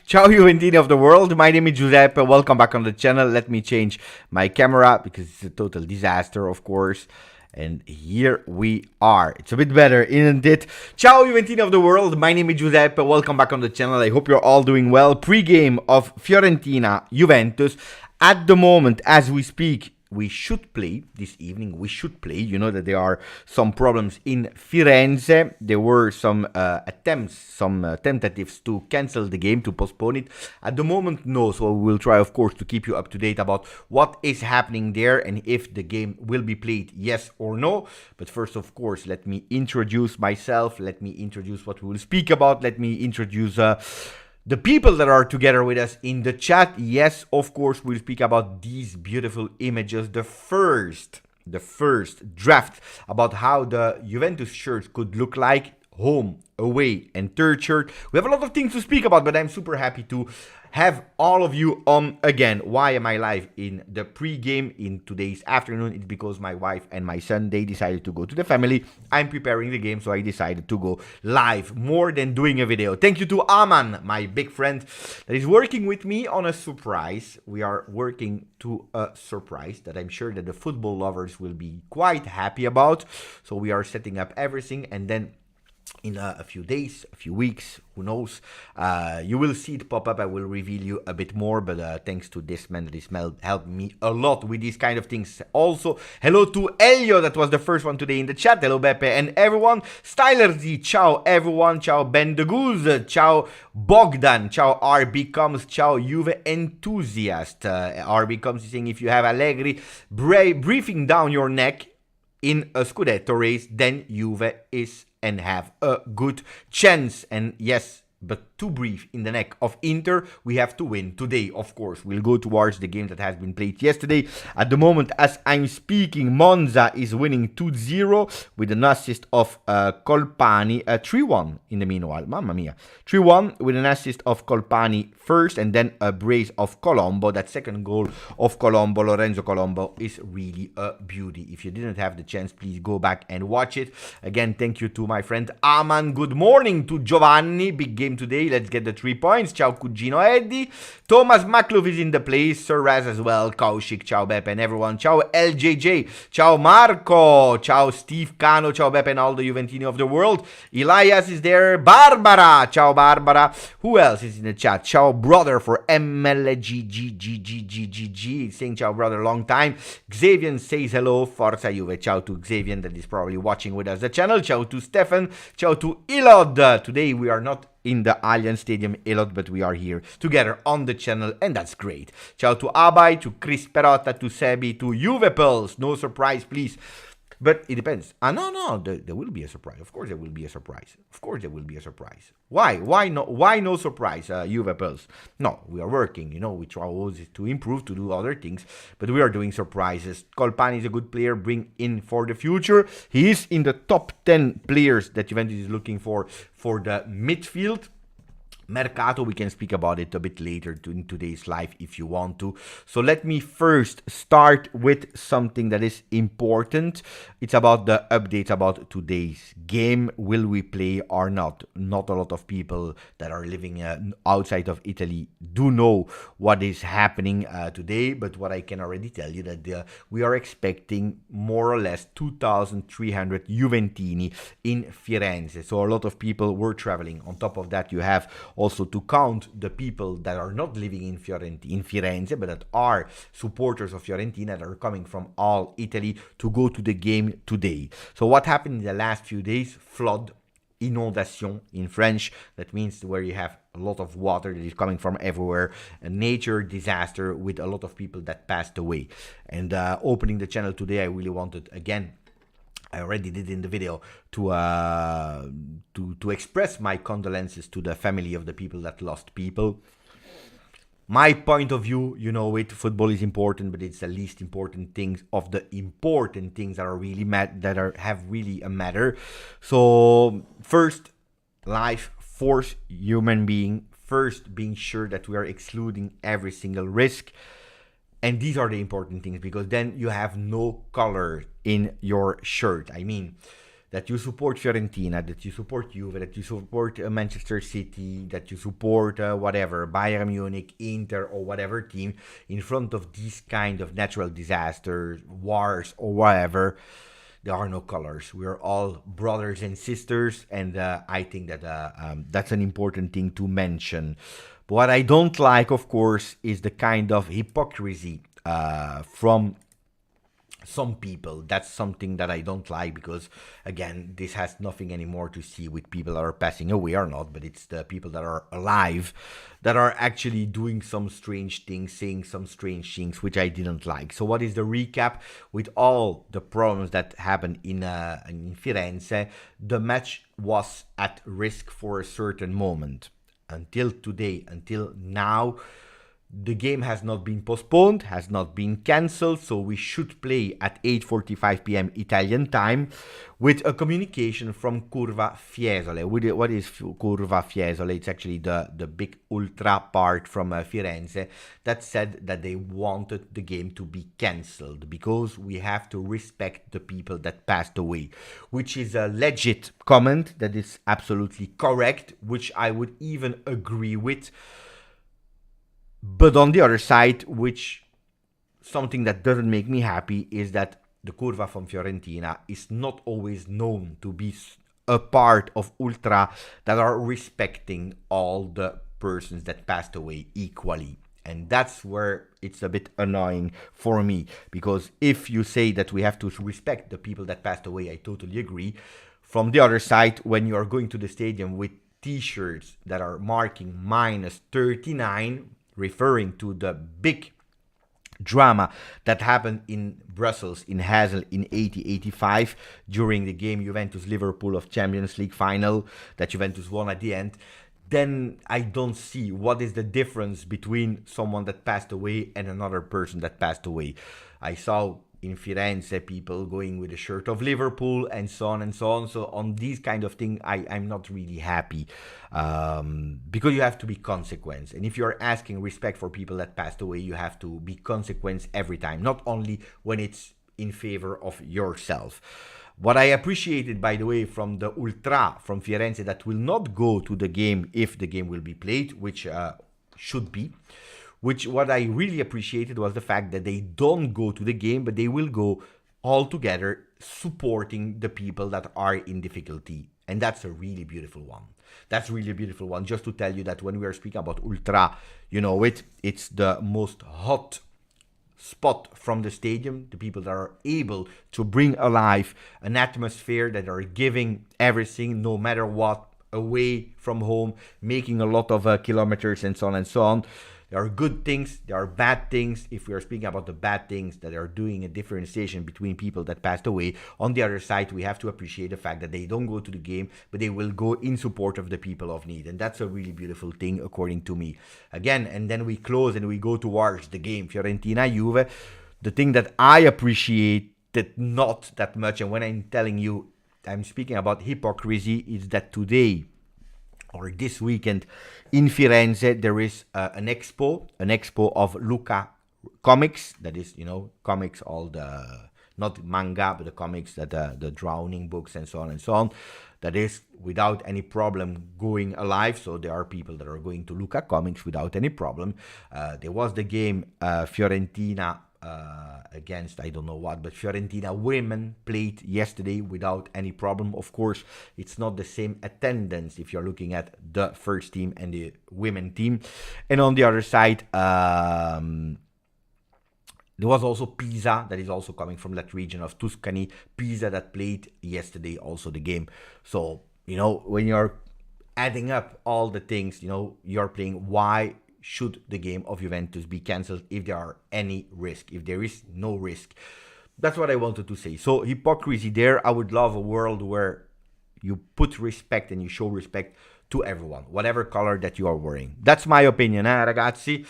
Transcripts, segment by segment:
Ciao Juventini of the world, my name is Giuseppe, welcome back on the channel. Let me change my camera because it's a total disaster, of course. And here we are. It's a bit better, isn't it? Ciao Juventini of the world, my name is Giuseppe, welcome back on the channel. I hope you're all doing well. Pre-game of Fiorentina, Juventus. At the moment, as we speak, we should play this evening. We should play. You know that there are some problems in Firenze. There were some attempts, some tentatives to cancel the game, to postpone it. At the moment, no. So we will try, of course, to keep you up to date about what is happening there and if the game will be played, yes or no. But first, of course, let me introduce myself. Let me introduce what we will speak about. Let me introduce the people that are together with us in the chat. Yes, of course, we'll speak about these beautiful images. The first draft about how the Juventus shirt could look like, home, away, and third shirt. We have a lot of things to speak about, but I'm super happy to have all of you on again. Why am I live in the pre-game in today's afternoon? It's because my wife and my son, they decided to go to the family. I'm preparing the game, so I decided to go live more than doing a video. Thank you to Aman, my big friend, that is working with me on a surprise. We are working to a surprise that I'm sure that the football lovers will be quite happy about. So we are setting up everything, and then in a few days, a few weeks, who knows, you will see it pop up. I will reveal you a bit more, but thanks to this man, this helped me a lot with these kind of things. Also, hello to Elio, that was the first one today in the chat. Hello Beppe and everyone. Styler Z, ciao everyone. Ciao Ben the Goose. Ciao Bogdan. Ciao RB Comes. Ciao Juve enthusiast. RB Comes is saying, if you have Allegri breathing down your neck in a Scudetto race, then Juve is and have a good chance. And yes, but to breathe in the neck of Inter, we have to win today, of course. We'll go towards the game that has been played yesterday. At the moment, as I'm speaking, Monza is winning 2-0 with an assist of Colpani, 3-1 in the meanwhile. Mamma mia. 3-1 with an assist of Colpani first, and then a brace of Colombo. That second goal of Colombo, Lorenzo Colombo, is really a beauty. If you didn't have the chance, please go back and watch it. Again, thank you to my friend Aman. Good morning to Giovanni. Big game today. let's get the 3 points. Ciao Cugino Eddie. Thomas Maklov is in the place. Sir Raz as well. Kaushik, ciao Beppe and everyone. Ciao LJJ. Ciao Marco. Ciao Steve Cano. Ciao Beppe and all the Juventini of the world. Elias is there. Barbara. Ciao Barbara. Who else is in the chat? Ciao brother for MLGGGGGGG. Saying ciao brother, long time. Xavier says hello. Forza Juve. Ciao to Xavier that is probably watching with us the channel. Ciao to Stefan. Ciao to Elod. Today we are not in the Allianz Stadium, Elod, but we are here together on the channel, and that's great. Ciao to Abai, to Chris Perotta, to Sebi, to Juve Pulse. No surprise, please. But it depends. No, there will be a surprise. Of course there will be a surprise. Of course there will be a surprise. Why? Why no surprise, Juve Pulse? No, we are working, we try always to improve, to do other things, but we are doing surprises. Colpani is a good player, bring in for the future. He is in the top 10 players that Juventus is looking for the midfield. Mercato, we can speak about it a bit later in today's live if you want to. So let me first start with something that is important. It's about the updates about today's game. Will we play or not? Not a lot of people that are living outside of Italy do know what is happening today, but what I can already tell you that we are expecting more or less 2,300 Juventini in Firenze. So a lot of people were traveling. On top of that, you have also to count the people that are not living in Firenze, but that are supporters of Fiorentina that are coming from all Italy to go to the game today. So what happened in the last few days? Flood, inondation in French. That means where you have a lot of water that is coming from everywhere. A nature disaster with a lot of people that passed away. And opening the channel today, I really wanted, again, I already did in the video, to express my condolences to the family of the people that lost people. My point of view, football is important, but it's the least important things of the important things that are really have really a matter. So first, life, fourth, human being, first being sure that we are excluding every single risk. And these are the important things, because then you have no color in your shirt. I mean, that you support Fiorentina, that you support Juve, that you support Manchester City, that you support whatever, Bayern Munich, Inter, or whatever team, in front of these kind of natural disasters, wars, or whatever, there are no colors. We're all brothers and sisters, and I think that that's an important thing to mention. But what I don't like, of course, is the kind of hypocrisy from some people. That's something that I don't like, because, again, this has nothing anymore to see with people that are passing away or not, but it's the people that are alive that are actually doing some strange things, saying some strange things, which I didn't like. So what is the recap? With all the problems that happened in Firenze, the match was at risk for a certain moment. Until today, until now, the game has not been postponed, has not been cancelled, so we should play at 8:45 p.m. Italian time, with a communication from Curva Fiesole. What is Curva Fiesole? It's actually the big ultra part from Firenze that said that they wanted the game to be cancelled because we have to respect the people that passed away, which is a legit comment that is absolutely correct, which I would even agree with. But on the other side, which something that doesn't make me happy, is that the Curva from Fiorentina is not always known to be a part of Ultra that are respecting all the persons that passed away equally. And that's where it's a bit annoying for me, because if you say that we have to respect the people that passed away, I totally agree. From the other side, when you are going to the stadium with t-shirts that are marking -39, referring to the big drama that happened in Brussels, in Hazel, in 80-85 during the game Juventus-Liverpool of Champions League final that Juventus won at the end, then I don't see what is the difference between someone that passed away and another person that passed away. I saw in Firenze people going with a shirt of Liverpool and so on and so on. So on these kind of thing, I'm not really happy, because you have to be consequent. And if you're asking respect for people that passed away, you have to be consequent every time, not only when it's in favor of yourself. What I appreciated, by the way, from the Ultra from Firenze that will not go to the game if the game will be played, which should be, which what I really appreciated was the fact that they don't go to the game, but they will go all together supporting the people that are in difficulty. And that's a really beautiful one. That's really a beautiful one. Just to tell you that when we are speaking about Ultra, you know, it's the most hot spot from the stadium, the people that are able to bring alive an atmosphere, that are giving everything, no matter what, away from home, making a lot of kilometers and so on and so on. There are good things, there are bad things. If we are speaking about the bad things, that are doing a differentiation between people that passed away. On the other side, we have to appreciate the fact that they don't go to the game, but they will go in support of the people of need. And that's a really beautiful thing, according to me. Again, and then we close and we go towards the game, Fiorentina Juve. The thing that I appreciated not that much, and when I'm telling you, I'm speaking about hypocrisy, is that today, or this weekend in Firenze, there is an expo of Luca comics. That is, you know, comics, all the, not manga, but the comics, that the drowning books and so on and so on. That is without any problem going alive. So there are people that are going to Luca comics without any problem. There was the game Fiorentina against I don't know what, but Fiorentina women played yesterday without any problem. Of course, it's not the same attendance if you're looking at the first team and the women team. And on the other side, there was also Pisa, that is also coming from that region of Tuscany. Pisa that played yesterday also the game. So, you know, when you're adding up all the things, you know, you're playing, why should the game of Juventus be cancelled if there are any risk, if there is no risk? That's what I wanted to say. So hypocrisy there. I would love a world where you put respect and you show respect to everyone, whatever color that you are wearing. That's my opinion, ragazzi.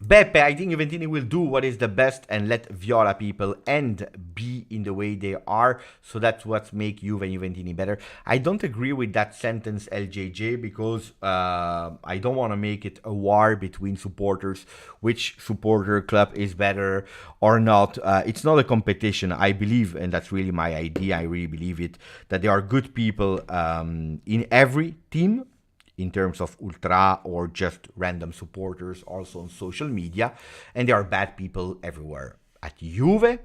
Beppe, I think Juventini will do what is the best and let Viola people and be in the way they are. So that's what makes Juve and Juventini better. I don't agree with that sentence, LJJ, because I don't want to make it a war between supporters, which supporter club is better or not. It's not a competition. I believe, and that's really my idea, I really believe it, that there are good people in every team, in terms of ultra or just random supporters, also on social media, and there are bad people everywhere. At Juve,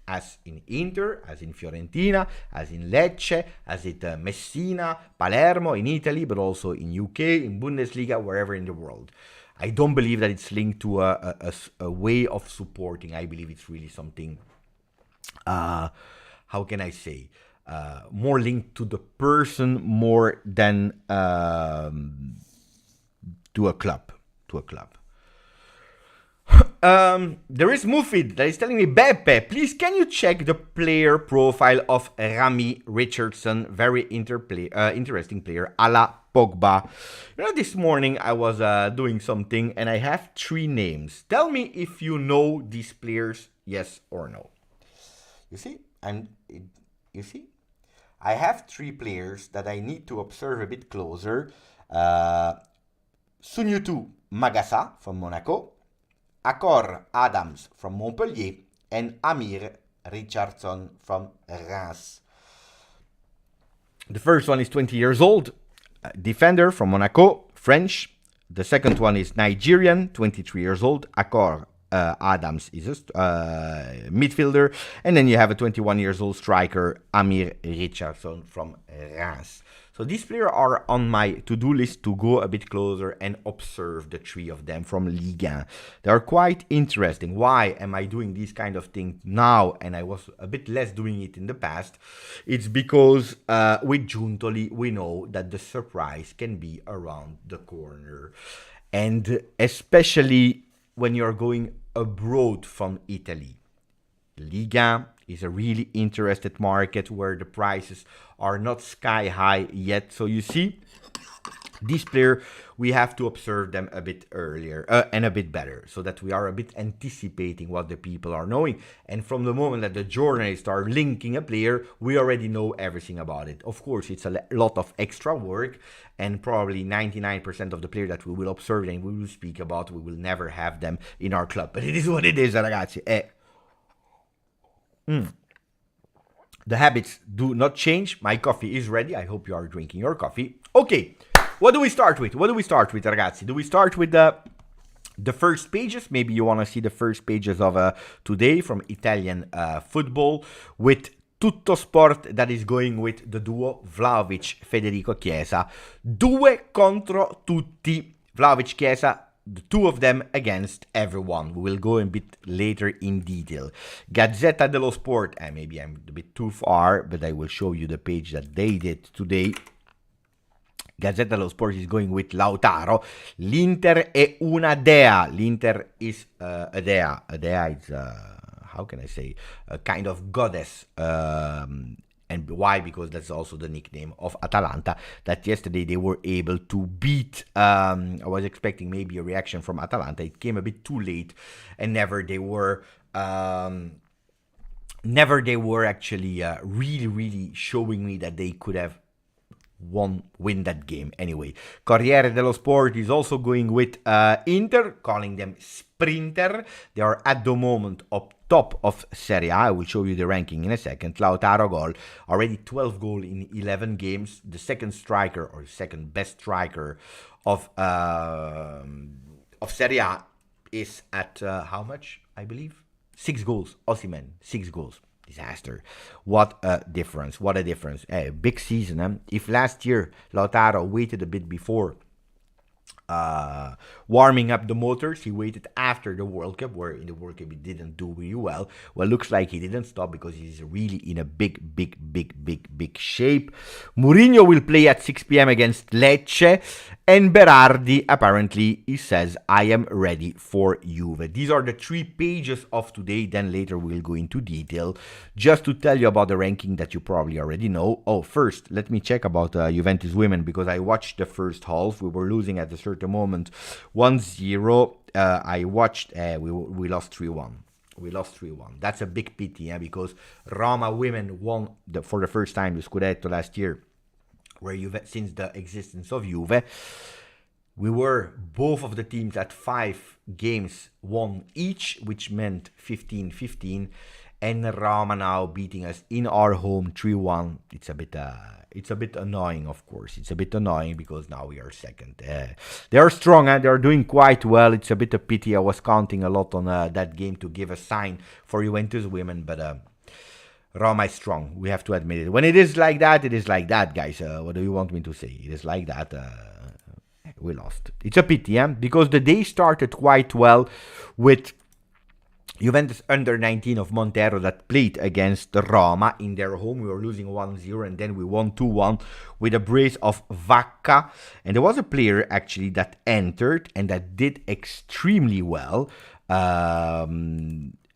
as in Inter, as in Fiorentina, as in Lecce, as in Messina, Palermo, in Italy, but also in UK, in Bundesliga, wherever in the world. I don't believe that it's linked to a way of supporting. I believe it's really something, how can I say, more linked to the person more than to a club. There is Mufid that is telling me, Beppe, please can you check the player profile of Rami Richardson? Very interesting player, a la Pogba. You know, this morning I was doing something and I have 3 names. Tell me if you know these players, yes or no. You see, I have 3 players that I need to observe a bit closer. Sunyutu Magasa from Monaco, Akor Adams from Montpellier, and Amir Richardson from Reims. The first one is 20 years old, defender from Monaco, French. The second one is Nigerian, 23 years old, Akor Adams is a midfielder, and then you have a 21 years old striker, Amir Richardson from Reims. So these players are on my to-do list to go a bit closer and observe the 3 of them from Ligue 1. They are quite interesting. Why am I doing these kind of things now and I was a bit less doing it in the past? It's because with Giuntoli we know that the surprise can be around the corner, and especially when you're going abroad from Italy. Liga is a really interested market where the prices are not sky high yet. So you see, this player, we have to observe them a bit earlier and a bit better, so that we are a bit anticipating what the people are knowing. And from the moment that the journalists are linking a player, we already know everything about it. Of course, it's a lot of extra work, and probably 99% of the players that we will observe and we will speak about, we will never have them in our club. But it is what it is, ragazzi. The habits do not change. My coffee is ready. I hope you are drinking your coffee. Okay, what do we start with? Ragazzi? Do we start with the first pages? Maybe you want to see the first pages of today from Italian football with Tutto Sport that is going with the duo Vlahovic-Federico Chiesa. Due contro tutti. Vlahovic-Chiesa, the two of them against everyone. We will go a bit later in detail. Gazzetta dello Sport, maybe I'm a bit too far, but I will show you the page that they did today. Gazzetta dello Sport is going with Lautaro. L'Inter è una dea. L'Inter is a dea. A dea is, how can I say, a kind of goddess. And why? Because that's also the nickname of Atalanta, that yesterday they were able to beat. I was expecting maybe a reaction from Atalanta. It came a bit too late, and never they were actually really showing me that they could have win that game. Anyway, Corriere dello Sport is also going with Inter, calling them sprinter. They are at the moment up top of Serie A. I will show you the ranking in a second. Lautaro goal, already 12 goals in 11 games. The second striker, or second best striker of Serie A is at how much? I believe 6 goals. Osimhen, 6 goals. Disaster. What a difference. Big season. If last year Lautaro waited a bit before warming up the motors, he waited after the World Cup, where in the World Cup he didn't do really well. Well, looks like he didn't stop because he's really in a big shape. Mourinho will play at 6 p.m. against Lecce, and Berardi, apparently, he says, I am ready for Juve. These are the 3 pages of today, then later we'll go into detail. Just to tell you about the ranking that you probably already know. Oh, first, let me check about Juventus women, because I watched the first half. We were losing at a certain moment 1-0. I watched, we lost 3-1. That's a big pity, because Roma women won for the first time the Scudetto last year, where Juve, since the existence of Juve. We were both of the teams at 5 games won each, which meant 15-15, and Roma now beating us in our home 3-1. It's a bit annoying, of course. It's a bit annoying because now we are second. They are strong, they are doing quite well. It's a bit of pity. I was counting a lot on that game to give a sign for Juventus women, but Roma is strong. We have to admit it. When it is like that, it is like that, guys. What do you want me to say? It is like that. We lost. It's a pity, because the day started quite well with Juventus under 19 of Montero that played against Roma in their home. We were losing 1-0 and then we won 2-1 with a brace of Vacca. And there was a player actually that entered and that did extremely well.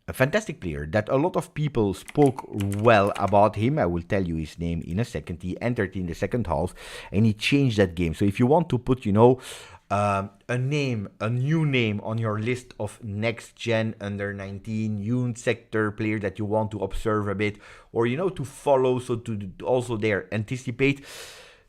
A fantastic player that a lot of people spoke well about him. I will tell you his name in a second. He entered in the second half and he changed that game. So if you want to put, a new name on your list of next gen under 19 youth sector player that you want to observe a bit, or to follow, so to also there anticipate,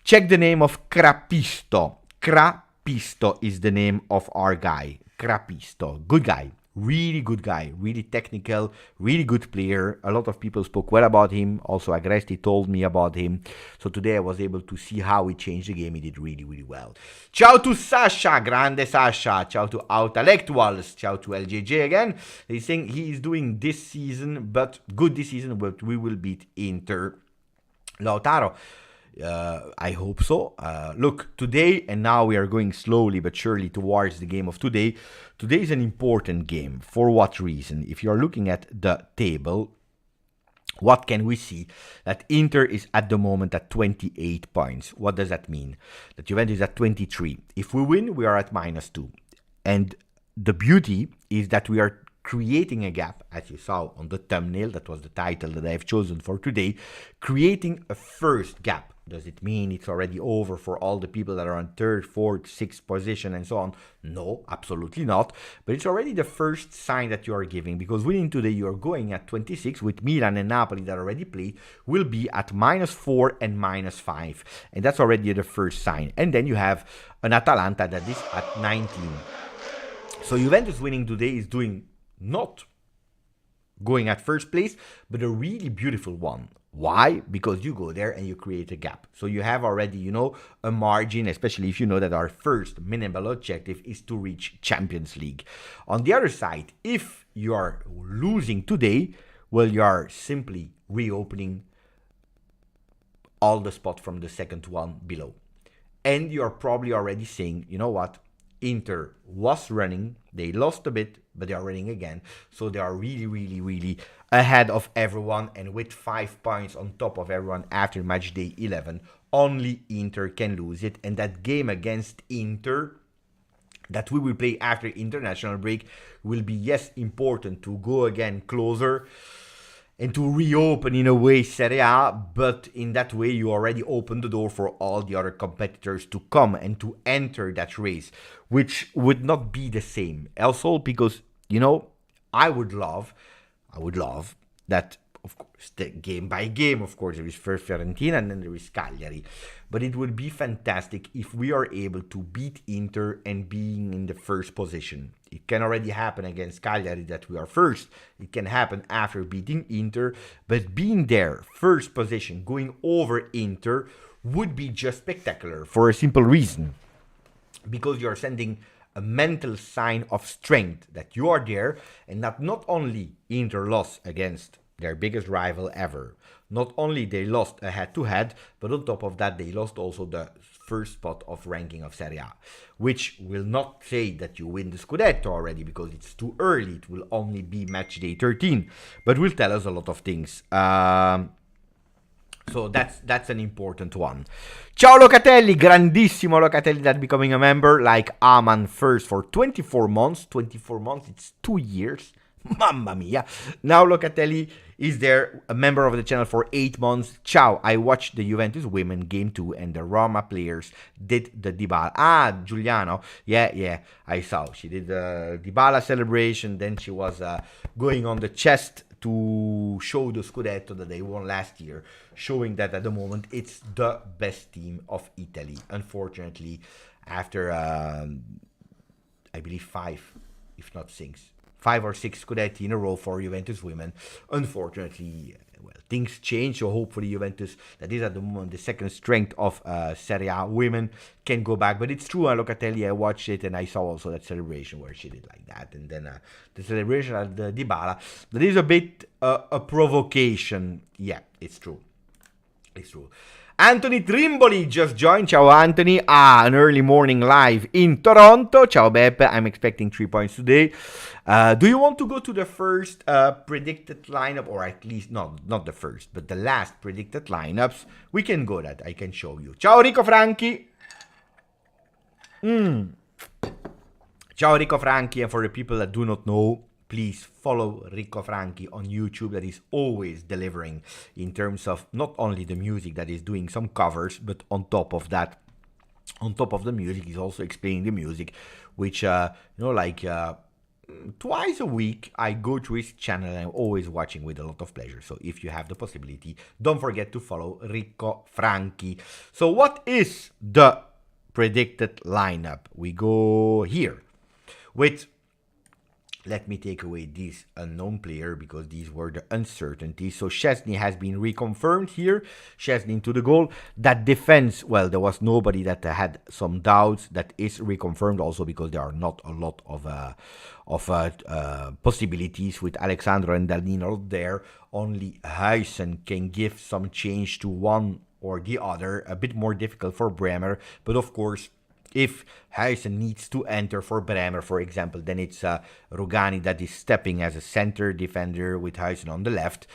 check the name of Crapisto. Crapisto is the name of our guy. Crapisto, good guy. Really good guy, really technical, really good player. A lot of people spoke well about him. Also, Agresti told me about him. So today I was able to see how he changed the game. He did really well. Ciao to Sasha, grande Sasha. Ciao to Outellectuals. Ciao to LJJ again. They think he is doing this season, but we will beat Inter. Lautaro. I hope so. Look, today, and now we are going slowly but surely towards the game of today. Today is an important game. For what reason? If you are looking at the table, what can we see? That Inter is at the moment at 28 points. What does that mean? That Juventus is at 23. If we win, we are at -2. And the beauty is that we are creating a gap, as you saw on the thumbnail. That was the title that I have chosen for today. Creating a first gap. Does it mean it's already over for all the people that are on 3rd, 4th, 6th position and so on? No, absolutely not. But it's already the first sign that you are giving, because winning today, you are going at 26 with Milan and Napoli that already played, will be at -4 and -5. And that's already the first sign. And then you have an Atalanta that is at 19. So Juventus winning today is doing not going at first place, but a really beautiful one. Why? Because you go there and you create a gap. So you have already, a margin, especially if you know that our first minimal objective is to reach Champions League. On the other side, if you are losing today, well, you are simply reopening all the spot from the second one below. And you're probably already saying, you know what? Inter was running, they lost a bit, but they are running again. So they are really, really, really ahead of everyone. And with 5 points on top of everyone after match day 11, only Inter can lose it. And that game against Inter that we will play after international break will be, yes, important to go again closer and to reopen in a way Serie A, but in that way you already open the door for all the other competitors to come and to enter that race, which would not be the same. Also because, I would love that, of course, the game by game, of course, there is first Fiorentina and then there is Cagliari. But it would be fantastic if we are able to beat Inter and being in the first position. It can already happen against Cagliari that we are first. It can happen after beating Inter. But being there, first position, going over Inter, would be just spectacular for a simple reason. Because you are sending a mental sign of strength that you are there and that not only Inter lost against their biggest rival ever. Not only they lost a head-to-head, but on top of that, they lost also the first spot of ranking of Serie A, which will not say that you win the Scudetto already because it's too early. It will only be match day 13, but will tell us a lot of things. So that's an important one. Ciao Locatelli, grandissimo Locatelli that becoming a member like Aman first for 24 months. 24 months, it's 2 years. Mamma mia. Now Locatelli is there, a member of the channel for 8 months. Ciao, I watched the Juventus women game 2 and the Roma players did the Dybala. Giuliano. Yeah, I saw. She did the Dybala celebration. Then she was going on the chest to show the Scudetto that they won last year, showing that at the moment it's the best team of Italy. Unfortunately, after, I believe 5, if not 6. 5 or 6 Scudetti in a row for Juventus women. Unfortunately, well, things change. So hopefully Juventus, that is at the moment the second strength of Serie A women, can go back. But it's true, Locatelli, I watched it and I saw also that celebration where she did like that. And then the celebration at the Dybala, that is a bit a provocation. Yeah, it's true. It's true. Anthony Trimboli just joined. Ciao Anthony. An early morning live in Toronto. Ciao Beppe. I'm expecting 3 points today. Do you want to go to the first predicted lineup, or at least, no, not the first, but the last predicted lineups? We can go that. I can show you. Ciao Rico Franchi. Ciao Rico Franchi. And for the people that do not know, please follow Rico Franchi on YouTube. That is always delivering in terms of not only the music, that is doing some covers, but on top of that, on top of the music, he's also explaining the music, which, twice a week I go to his channel and I'm always watching with a lot of pleasure. So if you have the possibility, don't forget to follow Rico Franchi. So what is the predicted lineup? We go here with, let me take away this unknown player because these were the uncertainties. So Szczesny has been reconfirmed here. Szczesny into the goal. That defense, well, there was nobody that had some doubts. That is reconfirmed also because there are not a lot of possibilities with Alexandro and Danilo there. Only Huijsen can give some change to one or the other. A bit more difficult for Bremer, but of course, if Huijsen needs to enter for Bremer, for example, then it's Rugani that is stepping as a center defender with Huijsen on the left.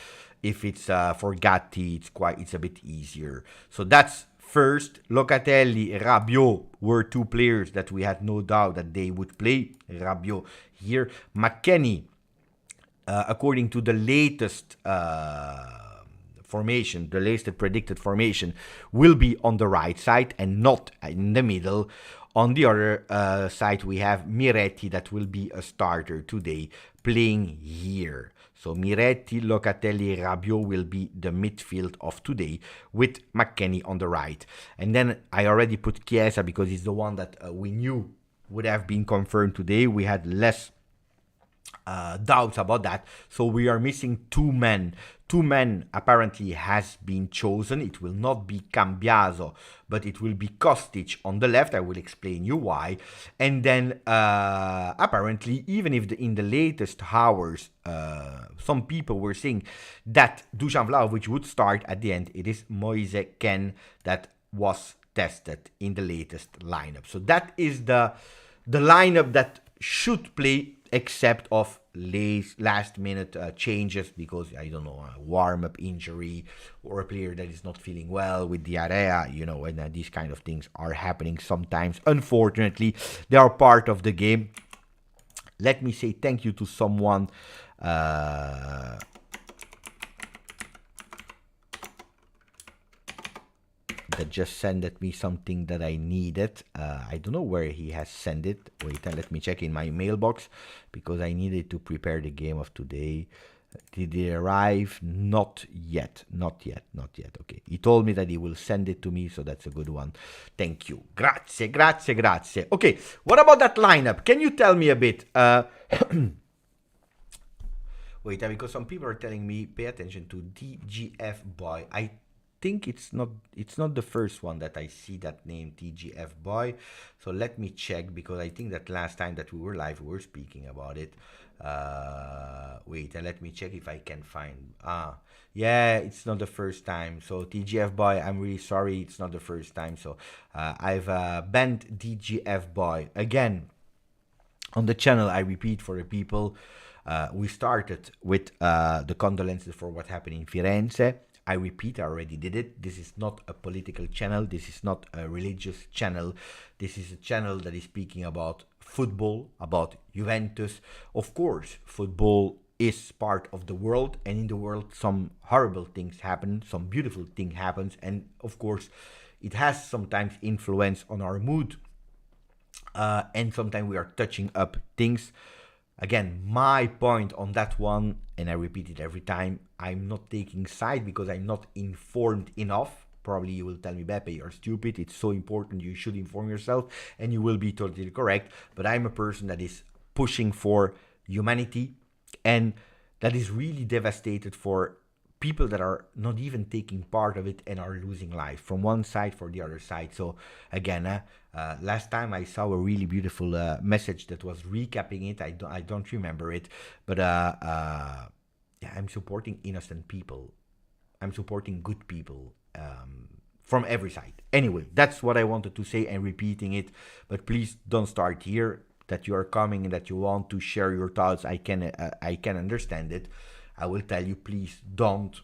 If it's for Gatti, it's a bit easier. So that's first. Locatelli, Rabiot were 2 players that we had no doubt that they would play. Rabiot here. McKennie, according to the latest formation, the latest predicted formation, will be on the right side and not in the middle. On the other side, we have Miretti that will be a starter today, playing here. So Miretti, Locatelli, Rabiot will be the midfield of today with McKennie on the right. And then I already put Chiesa because he's the one that we knew would have been confirmed today. We had less doubts about that. So we are missing two men. Two men apparently has been chosen. It will not be Cambiaso, but it will be Kostic on the left. I will explain you why. And then apparently, even if in the latest hours, some people were saying that Dusan Vlahovic would start at the end, it is Moise Ken that was tested in the latest lineup. So that is the lineup that should play, except of last minute changes, because I don't know, a warm-up injury or a player that is not feeling well with diarrhea, and these kind of things are happening sometimes. Unfortunately, they are part of the game. Let me say thank you to someone that just sent me something that I needed. I don't know where he has sent it. Wait, let me check in my mailbox, because I needed to prepare the game of today. Did it arrive? Not yet. Okay. He told me that he will send it to me, so that's a good one. Thank you. Grazie. Okay, what about that lineup? Can you tell me a bit? Wait, because some people are telling me pay attention to DGF Boy. I think it's not the first one that I see that name, TGF Boy. So let me check, because I think that last time that we were live, we were speaking about it. Wait, and let me check if I can find. Yeah, it's not the first time. So TGF Boy, I'm really sorry, it's not the first time. So I've banned DGF Boy again on the channel. I repeat for the people. We started with the condolences for what happened in Firenze. I repeat, I already did it. This is not a political channel. This is not a religious channel. This is a channel that is speaking about football, about Juventus. Of course, football is part of the world, and in the world some horrible things happen, some beautiful thing happens, and of course it has sometimes influence on our mood, and sometimes we are touching up things. Again, my point on that one, and I repeat it every time, I'm not taking side because I'm not informed enough. Probably you will tell me, Beppe, you're stupid. It's so important. You should inform yourself, and you will be totally correct. But I'm a person that is pushing for humanity, and that is really devastated for people that are not even taking part of it and are losing life from one side for the other side. So again, last time I saw a really beautiful message that was recapping it. I don't remember it, but yeah, I'm supporting innocent people. I'm supporting good people from every side. Anyway, that's what I wanted to say and repeating it. But please don't start here. That you are coming and that you want to share your thoughts, I can understand it. I will tell you, please don't.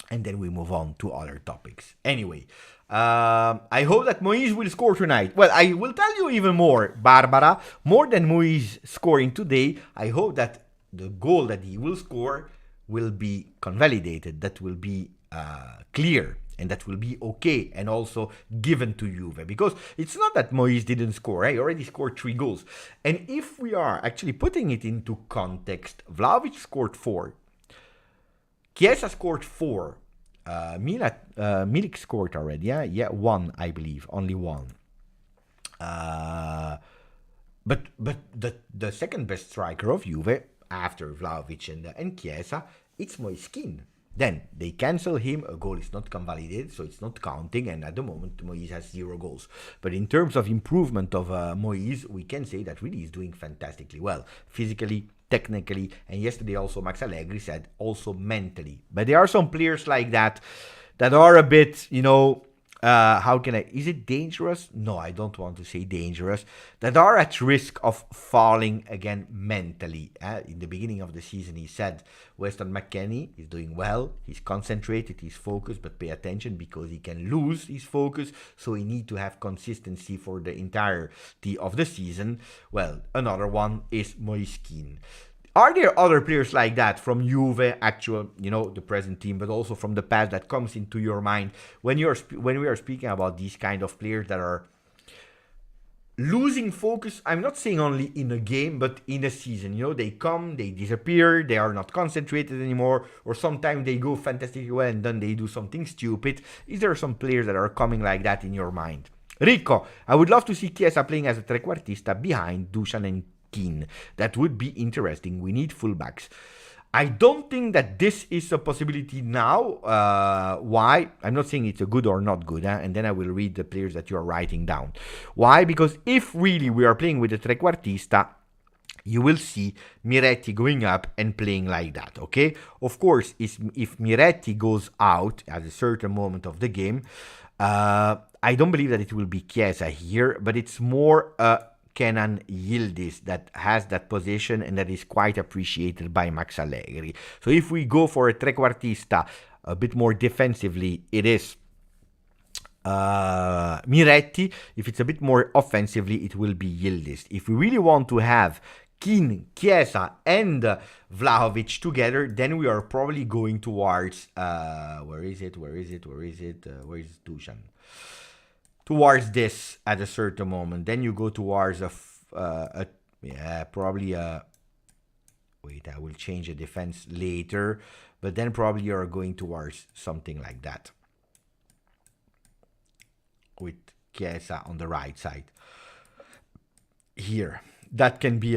And then we move on to other topics. Anyway, I hope that Moise will score tonight. Well, I will tell you even more, Barbara. More than Moise scoring today, I hope that the goal that he will score will be convalidated. That will be clear. And that will be okay and also given to Juve. Because it's not that Moise didn't score. He already scored 3 goals. And if we are actually putting it into context, Vlahovic scored 4. Chiesa scored 4. Milik scored already. Yeah, 1, I believe. Only 1. But the second best striker of Juve, after Vlahovic and Chiesa, it's Moise Kean. Then they cancel him, a goal is not convalidated, so it's not counting, and at the moment Moise has 0 goals. But in terms of improvement of Moise, we can say that really he's doing fantastically well, physically, technically, and yesterday also Max Allegri said also mentally. But there are some players like that are a bit, is it dangerous? No, I don't want to say dangerous. That are at risk of falling again mentally. In the beginning of the season, he said Weston McKennie is doing well. He's concentrated, he's focused, but pay attention because he can lose his focus. So he need to have consistency for the entirety of the season. Well, another one is Moise Kean. Are there other players like that from Juve, actual, the present team, but also from the past that comes into your mind when we are speaking about these kind of players that are losing focus? I'm not saying only in a game, but in a season. They come, they disappear, they are not concentrated anymore, or sometimes they go fantastically well and then they do something stupid. Is there some players that are coming like that in your mind? Rico, I would love to see Chiesa playing as a trequartista behind Dusan and Keane. That would be interesting. We need fullbacks. I don't think that this is a possibility now. Why? I'm not saying it's a good or not good, and then I will read the players that you are writing down. Why? Because if really we are playing with a trequartista, you will see Miretti going up and playing like that, okay? Of course, if Miretti goes out at a certain moment of the game, I don't believe that it will be Chiesa here, but it's more Kenan Yildiz that has that position and that is quite appreciated by Max Allegri. So if we go for a trequartista a bit more defensively, it is Miretti. If it's a bit more offensively, it will be Yildiz. If we really want to have Keane, Chiesa, and Vlahovic together, then we are probably going towards where is Dusan? Towards this at a certain moment. Then you go towards probably wait, I will change the defense later, but then probably you're going towards something like that with Chiesa on the right side here. That can be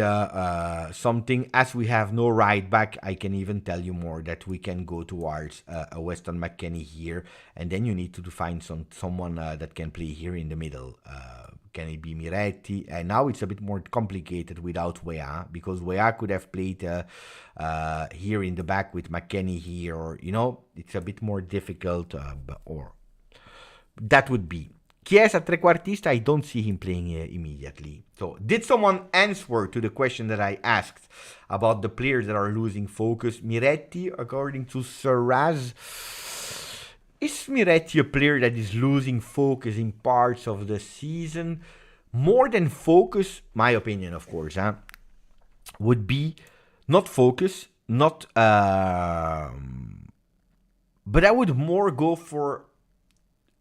something. As we have no right back, I can even tell you more that we can go towards a Weston McKennie here, and then you need to find someone that can play here in the middle. Can it be Miretti? And now it's a bit more complicated without Weah, because Weah could have played here in the back with McKennie here, or it's a bit more difficult. Or that would be. Chiesa trequartista, I don't see him playing immediately. So, did someone answer to the question that I asked about the players that are losing focus? Miretti, according to Saraz, is Miretti a player that is losing focus in parts of the season? More than focus, my opinion, of course, would be not focus, not... but I would more go for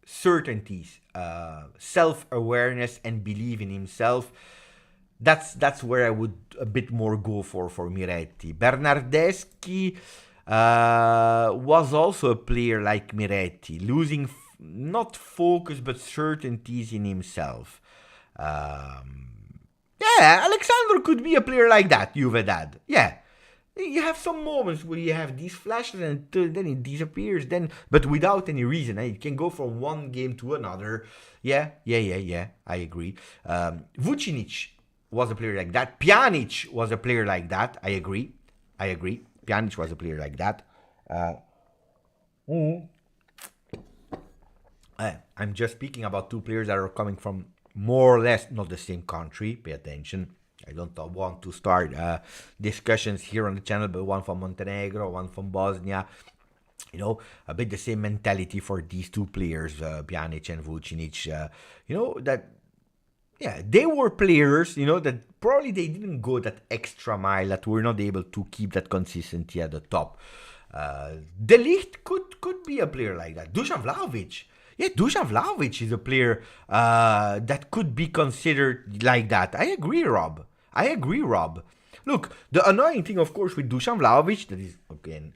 certainties, self-awareness, and believe in himself. That's where I would a bit more go for Miretti. Bernardeschi was also a player like Miretti, losing not focus but certainties in himself. Alexandro could be a player like that, Juve dad. Yeah. You have some moments where you have these flashes and then it disappears, but without any reason. It can go from one game to another. Yeah, I agree. Vucinic was a player like that. Pjanic was a player like that. I agree. Pjanic was a player like that. I'm just speaking about two players that are coming from more or less not the same country. Pay attention. I don't want to start discussions here on the channel, but one from Montenegro, one from Bosnia. A bit the same mentality for these two players, Pjanic and Vucinic. They were players, that probably they didn't go that extra mile, that were not able to keep that consistency at the top. De Ligt could be a player like that. Dusan Vlahovic. Yeah, Dusan Vlahovic is a player that could be considered like that. I agree, Rob. Look, the annoying thing, of course, with Dusan Vlahovic, that is,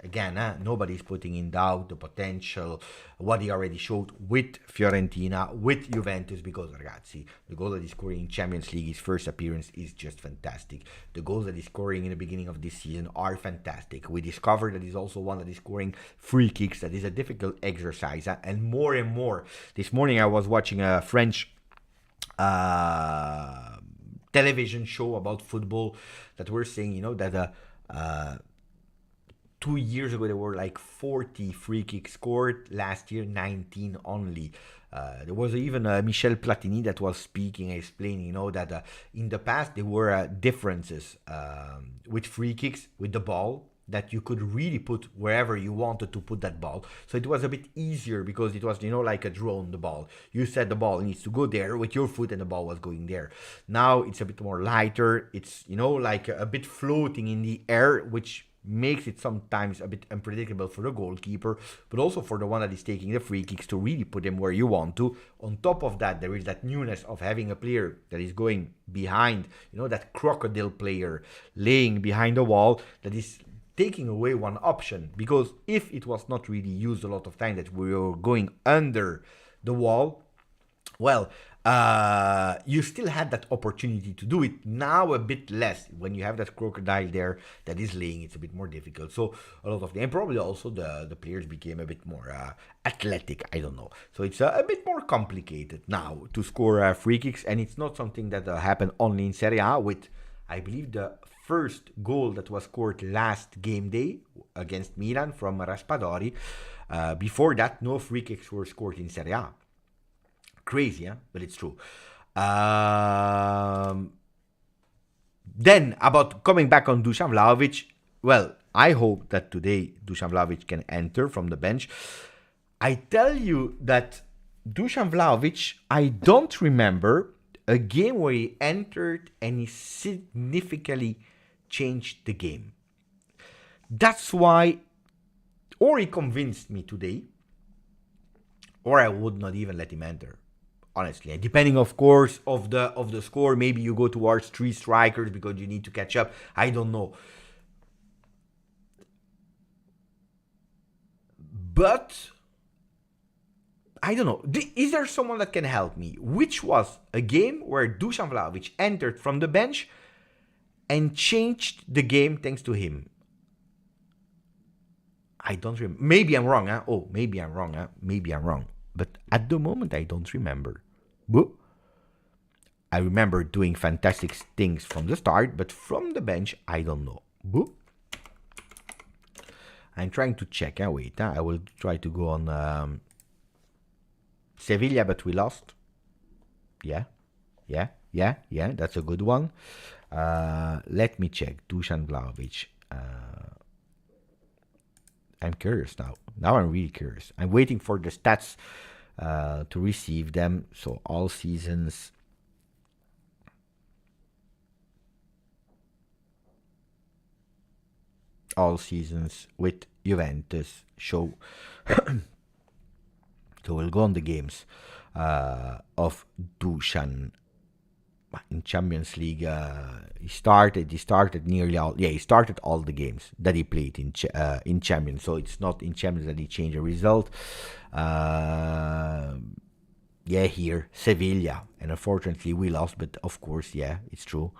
again, nobody's putting in doubt the potential, what he already showed with Fiorentina, with Juventus, because, ragazzi, the goal that he's scoring in Champions League, his first appearance, is just fantastic. The goals that he's scoring in the beginning of this season are fantastic. We discovered that he's also one that is scoring free kicks. That is a difficult exercise, and more. This morning I was watching a French television show about football that were saying, that 2 years ago there were like 40 free kicks scored. Last year, 19 only. There was even Michel Platini that was speaking, explaining, that in the past there were differences with free kicks, with the ball, that you could really put wherever you wanted to put that ball. So it was a bit easier because it was, like a drone, the ball. You said the ball needs to go there with your foot and the ball was going there. Now it's a bit more lighter. It's, like a bit floating in the air, which makes it sometimes a bit unpredictable for the goalkeeper, but also for the one that is taking the free kicks to really put them where you want to. On top of that, there is that newness of having a player that is going behind, that crocodile player laying behind the wall, that is taking away one option, because if it was not really used a lot of time, that we were going under the wall, well, you still had that opportunity to do it. Now a bit less. When you have that crocodile there that is laying, it's a bit more difficult. So a lot of the, and probably also the players became a bit more athletic. I don't know. So it's a bit more complicated now to score free kicks, and it's not something that happened only in Serie A. With, I believe, the first goal that was scored last game day against Milan from Raspadori. Before that, no free kicks were scored in Serie A. Crazy, huh? But it's true. Then, about coming back on Dusan Vlahovic, well, I hope that today Dusan Vlahovic can enter from the bench. I tell you that Dusan Vlahovic, I don't remember a game where he entered and he significantly changed the game. That's why, or he convinced me today, or I would not even let him enter. Honestly, and depending, of course, of the score, maybe you go towards 3 strikers because you need to catch up. I don't know, but I don't know. Is there someone that can help me? Which was a game where Dusan Vlahovic entered from the bench and changed the game thanks to him? I don't remember. Maybe I'm wrong, huh? Oh, maybe I'm wrong, huh? Maybe I'm wrong. But at the moment, I don't remember. Whoop. I remember doing fantastic things from the start, but from the bench, I don't know. Whoop. I'm trying to check. Wait, I will try to go on Sevilla, but we lost. Yeah. That's a good one. Let me check. Dusan Vlahovic. I'm curious now. Now I'm really curious. I'm waiting for the stats to receive them. So all seasons. All seasons with Juventus show. So we'll go on the games of Dusan. In Champions League, he started nearly all. Yeah, he started all the games that he played in Champions. So it's not in Champions that he changed the result. Here Sevilla, and unfortunately we lost. But of course, yeah, it's true.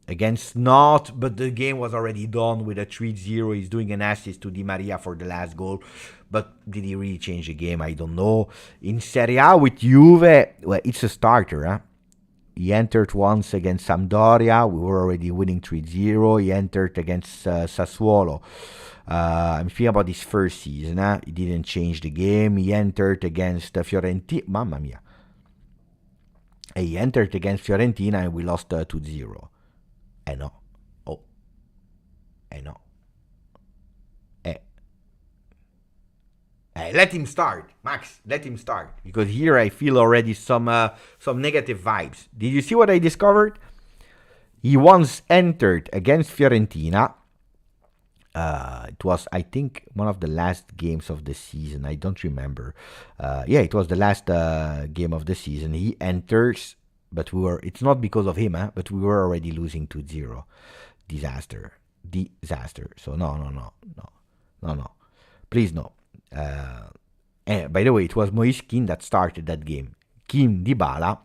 Against Not, but the game was already done with a 3-0. He's doing an assist to Di Maria for the last goal. But did he really change the game? I don't know. In Serie A with Juve, well, it's a starter, huh? He entered once against Sampdoria. We were already winning 3-0. He entered against Sassuolo. I'm thinking about his first season. He didn't change the game. He entered against Fiorentina. Mamma mia. He entered against Fiorentina and we lost 2-0. No. Oh. No. Let him start, Max. Let him start, because here I feel already some negative vibes. Did you see what I discovered? He once entered against Fiorentina. It was, I think, one of the last games of the season. I don't remember. It was the last game of the season. He enters, but it's not because of him, but we were already losing 2-0. Disaster. So no. Please no. By the way, it was Moise Kean that started that game. Kean Dybala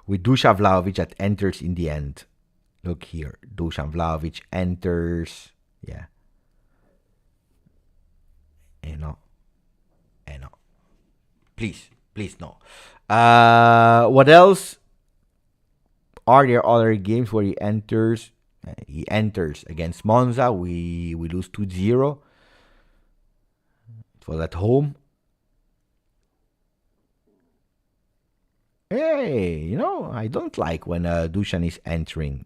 with Dusan Vlahovic that enters in the end. Look here, Dusan Vlahovic enters. Yeah. No. Please no. What else? Are there other games where he enters? He enters against Monza. We lose 2-0. It was at home. Hey, I don't like when Dusan is entering.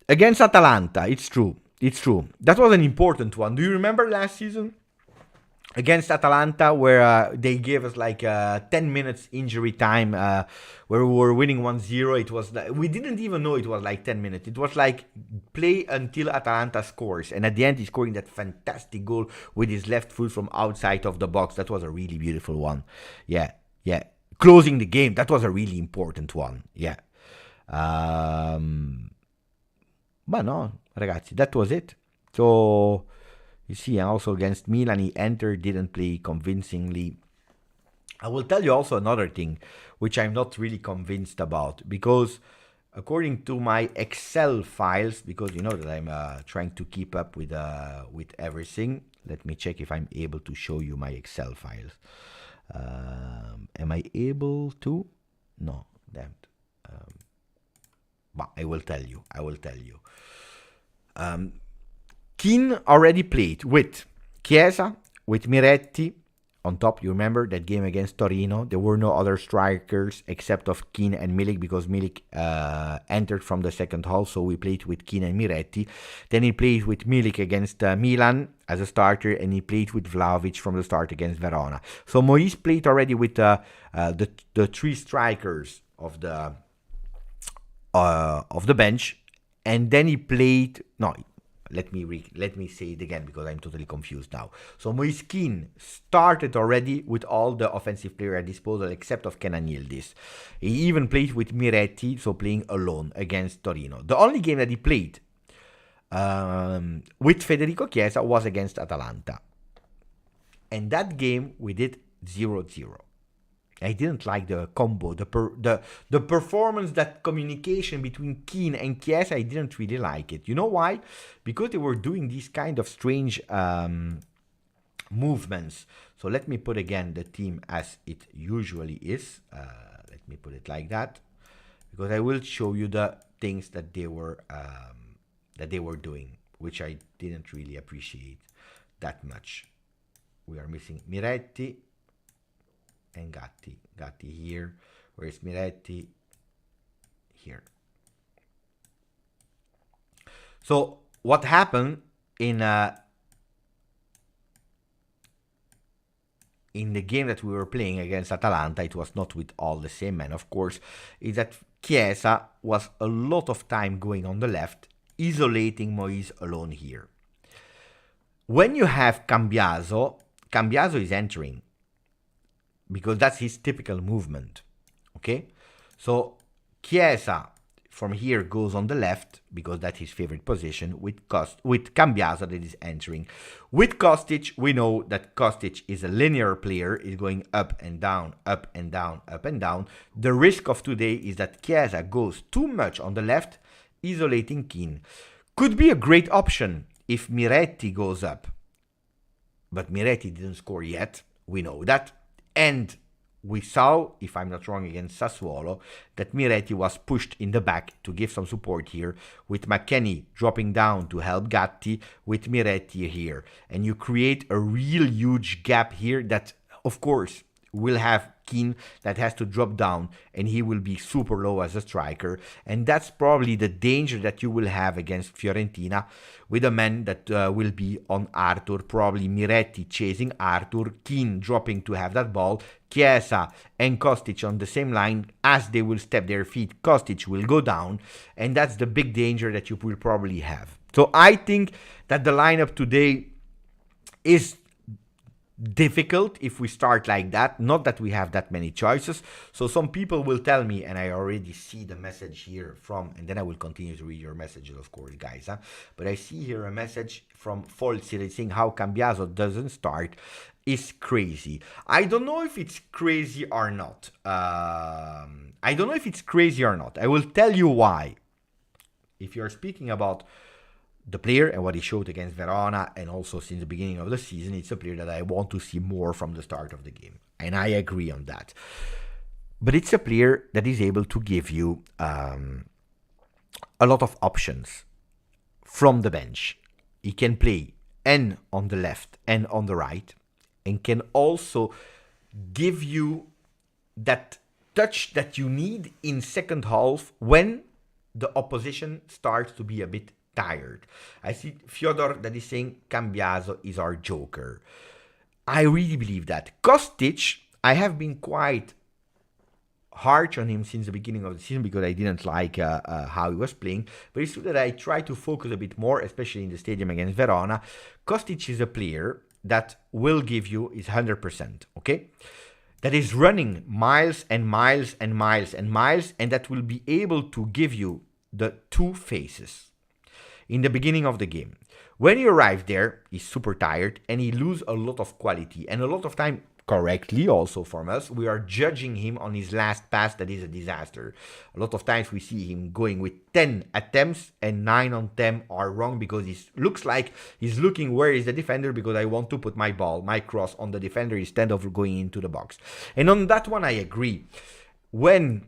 Against Atalanta, it's true. That was an important one. Do you remember last season? Against Atalanta, where they gave us like 10 minutes injury time, where we were winning 1-0. It was we didn't even know it was like 10 minutes. It was like play until Atalanta scores, and at the end he's scoring that fantastic goal with his left foot from outside of the box. That was a really beautiful one. Yeah, closing the game. That was a really important one. Yeah. Ma no, ragazzi, that was it. So You see, also against Milan, he entered, didn't play convincingly. I will tell you also another thing, which I'm not really convinced about, because according to my Excel files, because you know that I'm trying to keep up with everything. Let me check if I'm able to show you my Excel files. Am I able to? No, damn. But I will tell you. I will tell you. Keane already played with Chiesa, with Miretti. On top, you remember that game against Torino? There were no other strikers except of Keane and Milik, because Milik entered from the second half, so we played with Keane and Miretti. Then he played with Milik against Milan as a starter, and he played with Vlahovic from the start against Verona. So Moise played already with the three strikers of the bench, and then he played. No, let me say it again, because I'm totally confused now. So Moise Keane started already with all the offensive player at disposal except of Kenan Yildiz. He even played with Miretti, so playing alone against Torino. The only game that he played with Federico Chiesa was against Atalanta. And that game we did 0-0. I didn't like the combo, the performance, that communication between Keane and Chiesa. I didn't really like it. You know why? Because they were doing these kind of strange movements. So let me put again the team as it usually is. Let me put it like that, because I will show you the things that they were doing, which I didn't really appreciate that much. We are missing Miretti and Gatti here. Where is Miretti? Here. So what happened in the game that we were playing against Atalanta, it was not with all the same men, of course, is that Chiesa was a lot of time going on the left, isolating Moise alone here. When you have Cambiaso is entering, because that's his typical movement, okay? So Chiesa from here goes on the left, because that's his favorite position, with Cambiaso that is entering. With Kostic, we know that Kostic is a linear player, is going up and down, up and down, up and down. The risk of today is that Chiesa goes too much on the left, isolating Keane. Could be a great option if Miretti goes up. But Miretti didn't score yet, we know that. And we saw, if I'm not wrong, against Sassuolo, that Miretti was pushed in the back to give some support here, with McKennie dropping down to help Gatti, with Miretti here. And you create a real huge gap here that, of course, will have Keane that has to drop down, and he will be super low as a striker. And that's probably the danger that you will have against Fiorentina, with a man that will be on Arthur, probably Miretti chasing Arthur, Keane dropping to have that ball, Chiesa and Kostic on the same line. As they will step their feet, Kostic will go down, and that's the big danger that you will probably have. So I think that the lineup today is difficult if we start like that. Not that we have that many choices. So some people will tell me, and I already see the message here from, and then I will continue to read your messages, of course, guys. But I see here a message from Folsi saying how Cambiaso doesn't start is crazy. I don't know if it's crazy or not. I will tell you why. If you're speaking about the player and what he showed against Verona, and also since the beginning of the season, it's a player that I want to see more from the start of the game. And I agree on that. But it's a player that is able to give you a lot of options from the bench. He can play and on the left and on the right, and can also give you that touch that you need in second half when the opposition starts to be a bit tired. I see Fyodor that is saying Cambiaso is our joker. I really believe that. Kostic, I have been quite harsh on him since the beginning of the season, because I didn't like how he was playing. But it's true that I try to focus a bit more, especially in the stadium against Verona. Kostic is a player that will give you his 100%, okay? That is running miles and miles and miles and miles, and that will be able to give you the two faces. in the beginning of the game. When he arrived there, he's super tired and he loses a lot of quality. And a lot of time, correctly also from us, we are judging him on his last pass that is a disaster. A lot of times we see him going with 10 attempts and 9 on 10 are wrong because he looks like he's looking where is the defender because I want to put my ball, my cross on the defender instead of going into the box. And on that one I agree. When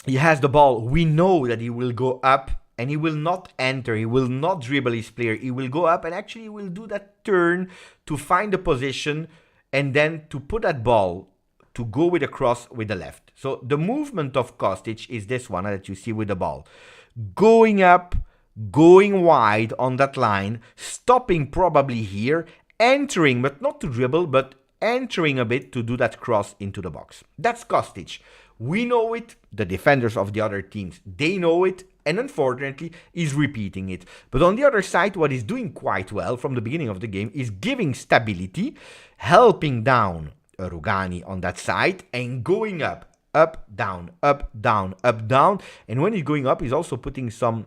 he has the ball, we know that he will go up and he will not enter, he will not dribble his player, he will go up and actually will do that turn to find the position and then to put that ball to go with a cross with the left. So the movement of Kostic is this one that you see with the ball. Going up, going wide on that line, stopping probably here, entering, but not to dribble, but entering a bit to do that cross into the box. That's Kostic. We know it, the defenders of the other teams, they know it, and unfortunately, he's repeating it. But on the other side, what he's doing quite well from the beginning of the game is giving stability, helping down Rugani on that side, and going up, down, up, down, up, down. And when he's going up, he's also putting some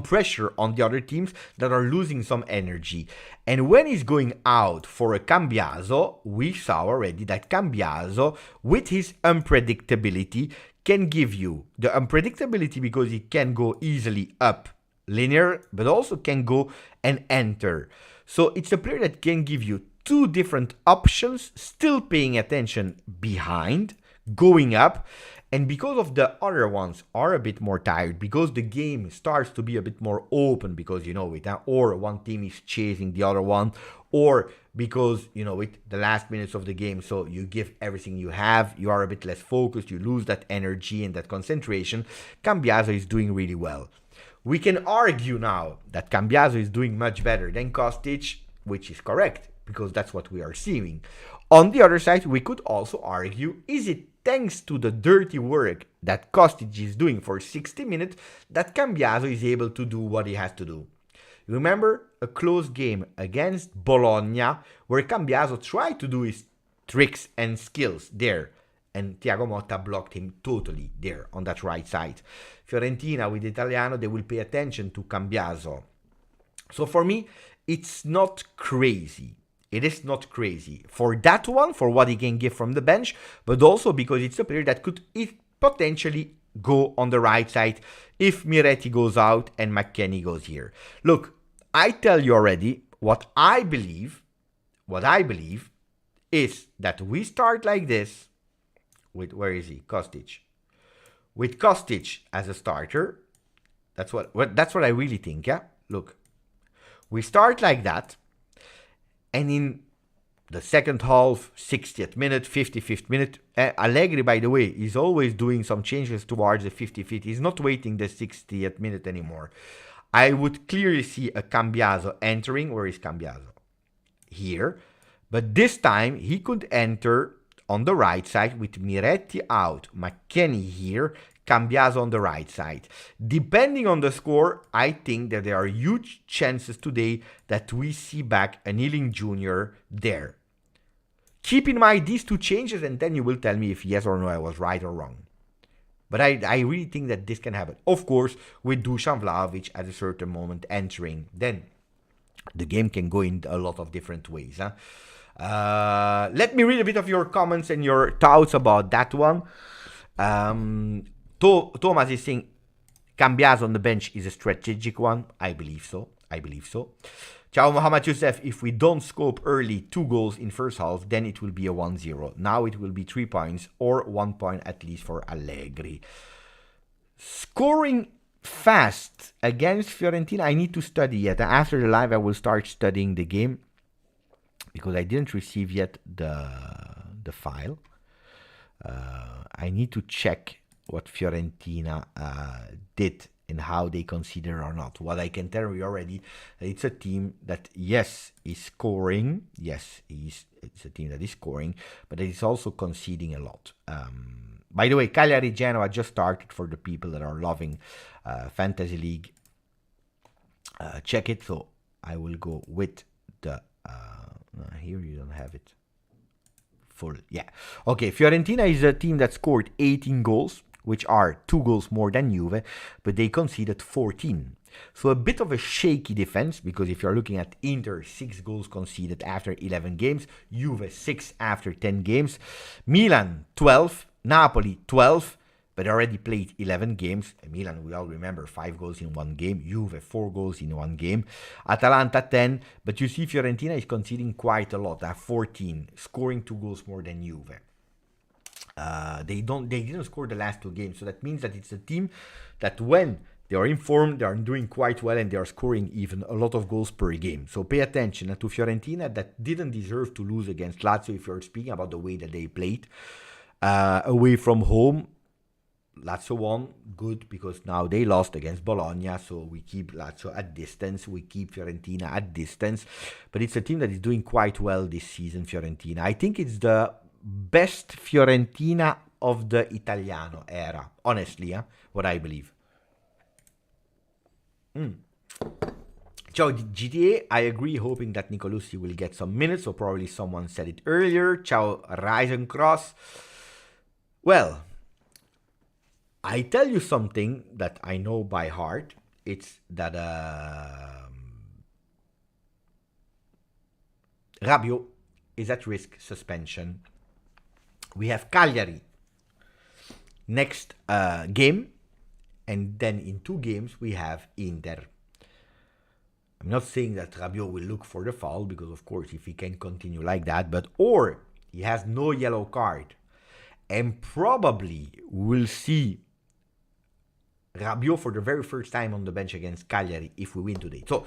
pressure on the other teams that are losing some energy. And when he's going out for a Cambiaso, we saw already that Cambiaso, with his unpredictability, can give you the unpredictability because he can go easily up linear, but also can go and enter. So it's a player that can give you two different options, still paying attention behind, going up. And because of the other ones are a bit more tired, because the game starts to be a bit more open, because you know it, or one team is chasing the other one, or because, you know, it, the last minutes of the game, so you give everything you have, you are a bit less focused, you lose that energy and that concentration, Cambiaso is doing really well. We can argue now that Cambiaso is doing much better than Kostic, which is correct, because that's what we are seeing. On the other side, we could also argue, is it thanks to the dirty work that Kostic is doing for 60 minutes that Cambiaso is able to do what he has to do? Remember a close game against Bologna where Cambiaso tried to do his tricks and skills there, and Thiago Motta blocked him totally there on that right side. Fiorentina with Italiano, they will pay attention to Cambiaso. So for me, it's not crazy. It is not crazy for that one, for what he can give from the bench, but also because it's a player that could potentially go on the right side if Miretti goes out and McKennie goes here. Look, I tell you already what I believe is that we start like this with, where is he? Kostic. With Kostic as a starter. That's what I really think, yeah? Look, we start like that. And in the second half, 60th minute, 55th minute, Allegri, by the way, is always doing some changes towards the 55th. He's not waiting the 60th minute anymore. I would clearly see a Cambiaso entering. Where is Cambiaso? Here. But this time, he could enter on the right side with Miretti out, McKennie here, Cambiaso on the right side. Depending on the score, I think that there are huge chances today that we see back an Ealing Jr. there. Keep in mind these two changes and then you will tell me if yes or no I was right or wrong. But I really think that this can happen. Of course, with Dusan Vlahovic at a certain moment entering, then the game can go in a lot of different ways. Let me read a bit of your comments and your thoughts about that one. Thomas is saying Cambiaso on the bench is a strategic one. I believe so. Ciao Mohamed Youssef, if we don't scope early 2 goals in first half, then it will be a 1-0. Now it will be 3 points or 1 point at least for Allegri. Scoring fast against Fiorentina, I need to study yet. After the live, I will start studying the game because I didn't receive yet the file. I need to check what Fiorentina did and how they consider or not. What I can tell you already, it's a team that, yes, is scoring. Yes, it's a team that is scoring, but it is also conceding a lot. By the way, Cagliari Genoa just started for the people that are loving Fantasy League. Check it. So I will go with the... here you don't have it full. Yeah. Okay, Fiorentina is a team that scored 18 goals. which are 2 goals more than Juve, but they conceded 14. So a bit of a shaky defense, because if you're looking at Inter, 6 goals conceded after 11 games, Juve 6 after 10 games, Milan 12, Napoli 12, but already played 11 games. Milan, we all remember, 5 goals in one game, Juve 4 goals in one game, Atalanta 10, but you see Fiorentina is conceding quite a lot, 14, scoring 2 goals more than Juve. They didn't score the last 2 games, so that means that it's a team that when they are in form, they are doing quite well, and they are scoring even a lot of goals per game. So pay attention to Fiorentina, that didn't deserve to lose against Lazio, if you're speaking about the way that they played. Away from home, Lazio won, good, because now they lost against Bologna, so we keep Lazio at distance, we keep Fiorentina at distance, but it's a team that is doing quite well this season, Fiorentina. I think it's the best Fiorentina of the Italiano era, honestly, what I believe. Ciao GTA, I agree, hoping that Nicolussi will get some minutes, so probably someone said it earlier. Ciao Risencross. Well, I tell you something that I know by heart. It's that Rabiot is at risk suspension. We have Cagliari next game, and then in 2 games we have Inter. I'm not saying that Rabiot will look for the foul, because of course if he can continue like that, but or he has no yellow card, and probably we'll see Rabiot for the very first time on the bench against Cagliari if we win today. So,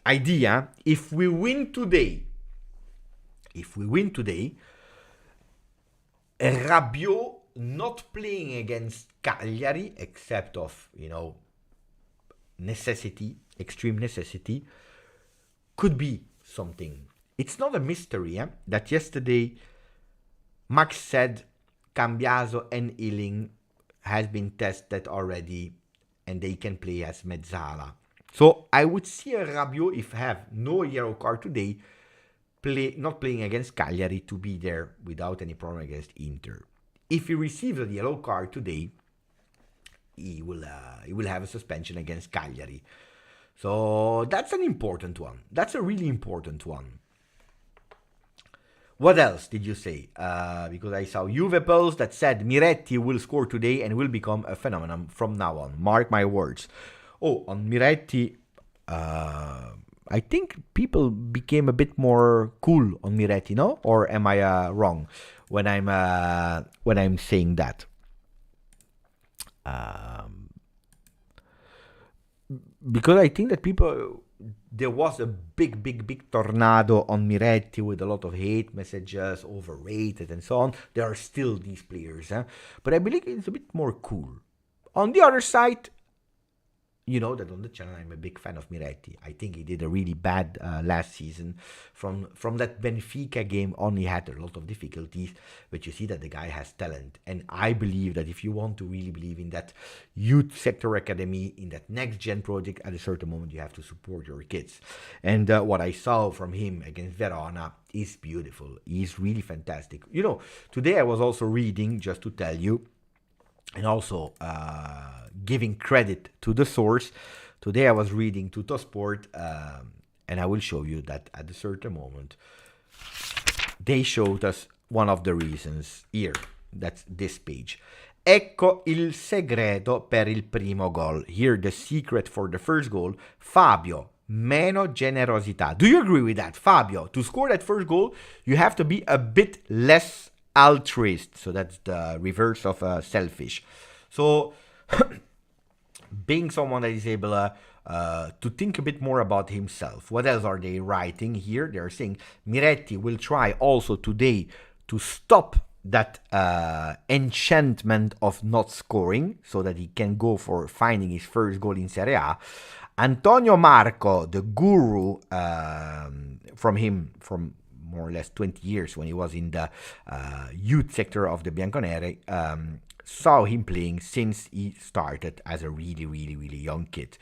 idea, if we win today, Rabiot not playing against Cagliari, except of, necessity, extreme necessity, could be something. It's not a mystery that yesterday Max said Cambiaso and Ealing has been tested already and they can play as Mezzala. So I would see a Rabiot, if have no yellow card today, not playing against Cagliari, to be there without any problem against Inter. If he receives a yellow card today, he will have a suspension against Cagliari. So that's an important one. That's a really important one. What else did you say? Because I saw Juve post that said Miretti will score today and will become a phenomenon from now on. Mark my words. Oh, on Miretti, I think people became a bit more cool on Miretti, no? Or am I wrong when I'm saying that? Because I think that there was a big tornado on Miretti with a lot of hate messages, overrated and so on. There are still these players, but I believe it's a bit more cool. On the other side, you know that on the channel I'm a big fan of Miretti. I think he did a really bad last season. From that Benfica game on, he had a lot of difficulties, but you see that the guy has talent. And I believe that if you want to really believe in that youth sector academy, in that next gen project, at a certain moment you have to support your kids. And what I saw from him against Verona is beautiful. He's really fantastic. Today I was also reading, just to tell you, and also giving credit to the source. Today I was reading Tuttosport, and I will show you that at a certain moment they showed us one of the reasons here. That's this page. Ecco il segreto per il primo gol. Here, the secret for the first goal. Fabio, meno generosità. Do you agree with that, Fabio? To score that first goal, you have to be a bit less altruist. So that's the reverse of selfish. So being someone that is able to think a bit more about himself. What else are they writing here? They're saying Miretti will try also today to stop that enchantment of not scoring, so that he can go for finding his first goal in Serie A. Antonio Marco, the guru from more or less 20 years when he was in the youth sector of the Bianconere, saw him playing since he started as a really young kid.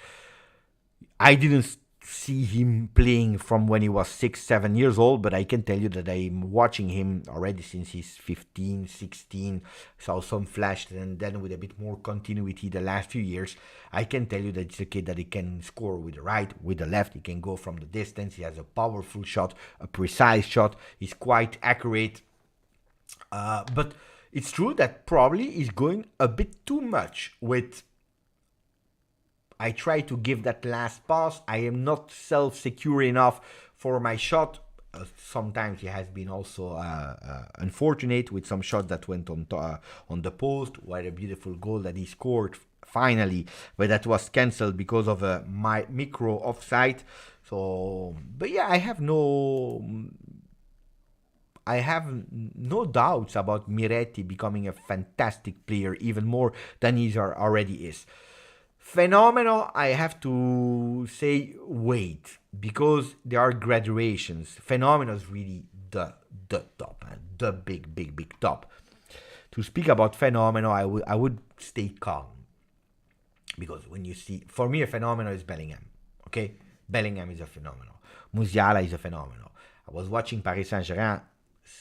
I didn't see him playing from when he was 6, 7 years old, but I can tell you that I'm watching him already since he's 15, 16. Saw some flash, and then with a bit more continuity the last few years, I can tell you that it's a kid that he can score with the right, with the left. He can go from the distance. He has a powerful shot, a precise shot. He's quite accurate. But it's true that probably he's going a bit too much with. I try to give that last pass. I am not self-secure enough for my shot. Sometimes he has been also unfortunate with some shots that went on the post. What a beautiful goal that he scored finally, but that was cancelled because of a micro offside. So, but yeah, I have no doubts about Miretti becoming a fantastic player, even more than he already is. Phenomenal, I have to say wait, because there are graduations. Phenomenal is really the top, the big top. To speak about phenomenal, I would stay calm, because when you see, for me, a phenomenal is Bellingham. Okay, Bellingham is a phenomenal. Musiala is a phenomenal. I was watching Paris Saint-Germain,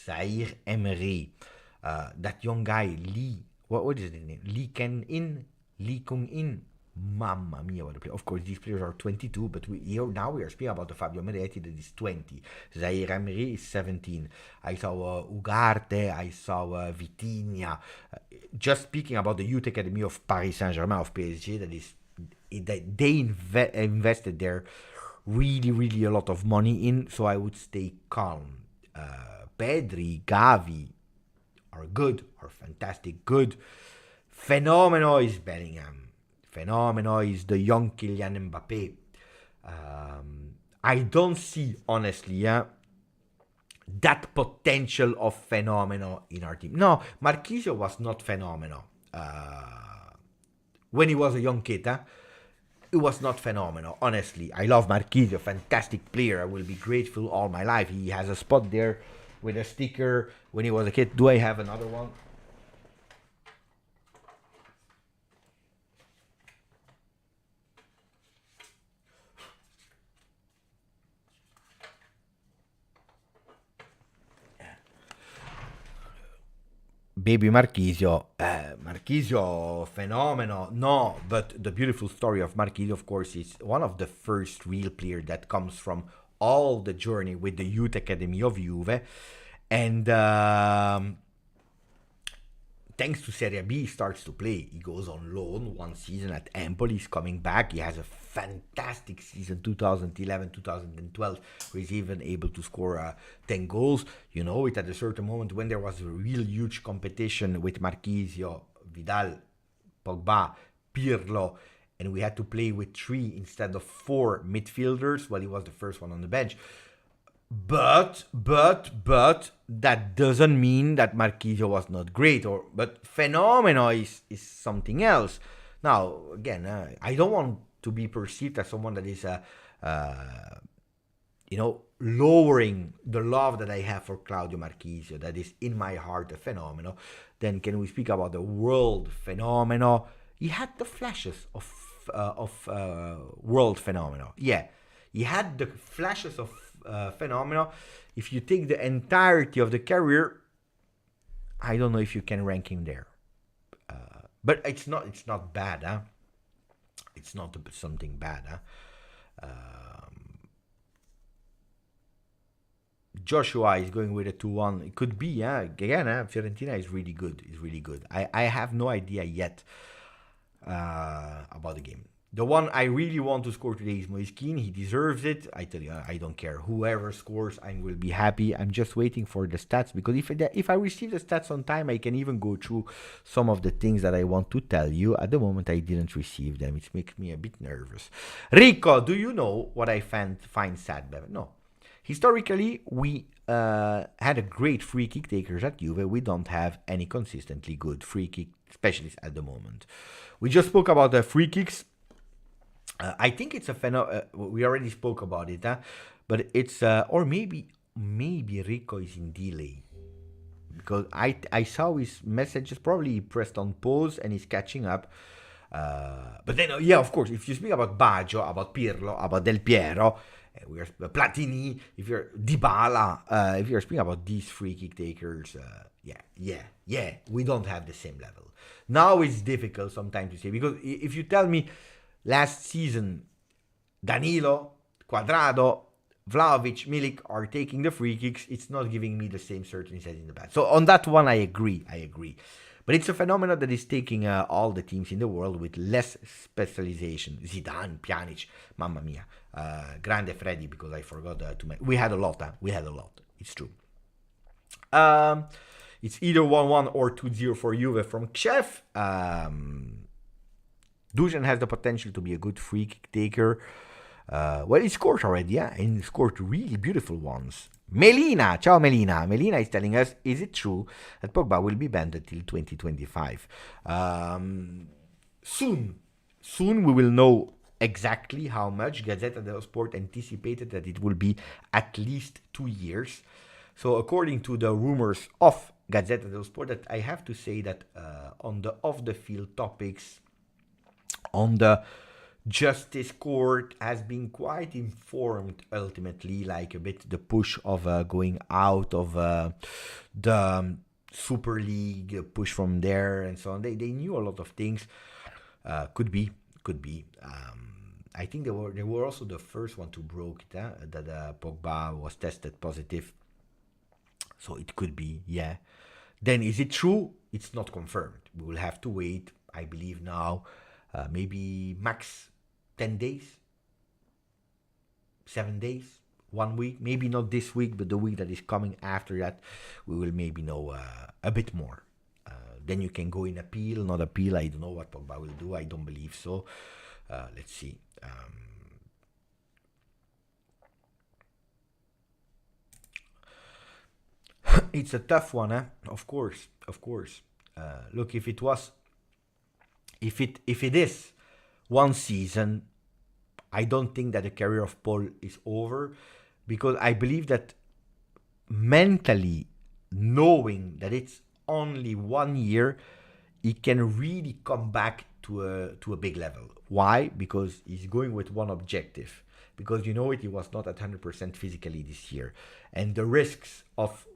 Zaire Emery, that young guy Lee. What is his name? Lee Kung In. Mamma mia, what a player. Of course, these players are 22, but now we are speaking about the Fabio Miretti that is 20. Zaire Emery is 17. I saw Ugarte, I saw Vitinha. Just speaking about the youth academy of Paris Saint-Germain, of PSG, that they invested there really a lot of money in, so I would stay calm. Pedri, Gavi are good, are fantastic good. Phenomenal is Bellingham. Phenomenal is the young Kylian Mbappe. I don't see, honestly, that potential of phenomenal in our team. No, Marquisio was not phenomenal. When he was a young kid, it was not phenomenal, honestly. I love Marquisio, fantastic player. I will be grateful all my life. He has a spot there with a sticker when he was a kid. Do I have another one? Baby Marquisio, Marquisio, phenomenal. No, but the beautiful story of Marquisio, of course, is one of the first real players that comes from all the journey with the youth academy of Juve, and thanks to Serie B, he starts to play. He goes on loan one season at Empoli. He's coming back. He has a fantastic season 2011-2012, where he's even able to score 10 goals. You know it at a certain moment when there was a real huge competition with Marquisio, Vidal, Pogba, Pirlo, and we had to play with 3 instead of 4 midfielders. Well, he was the first one on the bench. But that doesn't mean that Marquisio was not great, but phenomenal is something else. Now, again, I don't want to be perceived as someone that is lowering the love that I have for Claudio Marquisio, that is in my heart a phenomenal. Then can we speak about the world phenomenal? He had the flashes of world phenomenal. Yeah, he had the flashes of phenomenal. If you take the entirety of the career, I don't know if you can rank him there. But it's not bad, huh? It's not something bad, huh? Joshua is going with a 2-1. It could be, yeah. Again, Fiorentina is really good. I have no idea yet about the game. The one I really want to score today is Moise Kean. He deserves it. I tell you, I don't care. Whoever scores, I will be happy. I'm just waiting for the stats, because if I receive the stats on time, I can even go through some of the things that I want to tell you. At the moment, I didn't receive them. It makes me a bit nervous. Rico, do you know what I find sad, Bevan? No. Historically, we had a great free kick takers at Juve. We don't have any consistently good free kick specialists at the moment. We just spoke about the free kicks. I think it's a we already spoke about it, but it's or maybe Rico is in delay, because I saw his messages. Probably he pressed on pause and he's catching up. But then, yeah, of course, if you speak about Baggio, about Pirlo, about Del Piero, we are Platini, if you're Dybala, if you're speaking about these free kick takers, yeah, we don't have the same level. Now it's difficult sometimes to say because if you tell me last season Danilo, Quadrado, Vlahovic, Milik are taking the free kicks, it's not giving me the same certainty as in the past. So on that one, I agree. But it's a phenomenon that is taking all the teams in the world with less specialization. Zidane, Pjanic, mamma mia. Grande Freddy, because I forgot to mention. We had a lot, huh? We had a lot. It's true. It's either 1-1 or 2-0 for Juve from Kiev. Dusan has the potential to be a good free kick taker. Well, he scored already, yeah, and he scored really beautiful ones. Melina, ciao Melina. Melina is telling us, is it true that Pogba will be banned until 2025? Soon we will know exactly how much. Gazzetta dello Sport anticipated that it will be at least 2 years. So according to the rumors of Gazzetta dello Sport, that I have to say that on the off-the-field topics, on the Justice Court has been quite informed ultimately, like a bit the push of going out of the Super League, push from there and so on. They knew a lot of things. Could be. I think they were also the first one to broke it, that Pogba was tested positive. So it could be, yeah. Then is it true? It's not confirmed. We will have to wait, I believe now, maybe max 10 days, 7 days, 1 week, maybe not this week, but the week that is coming after that, we will maybe know a bit more. Then you can go in appeal, not appeal. I don't know what Pogba will do. I don't believe so. Let's see. It's a tough one, eh? Of course. Look, if it is one season, I don't think that the career of Paul is over, because I believe that mentally, knowing that it's only 1 year, he can really come back to a big level. Why? Because he's going with one objective. Because you know it, he was not at 100% physically this year, and the risks of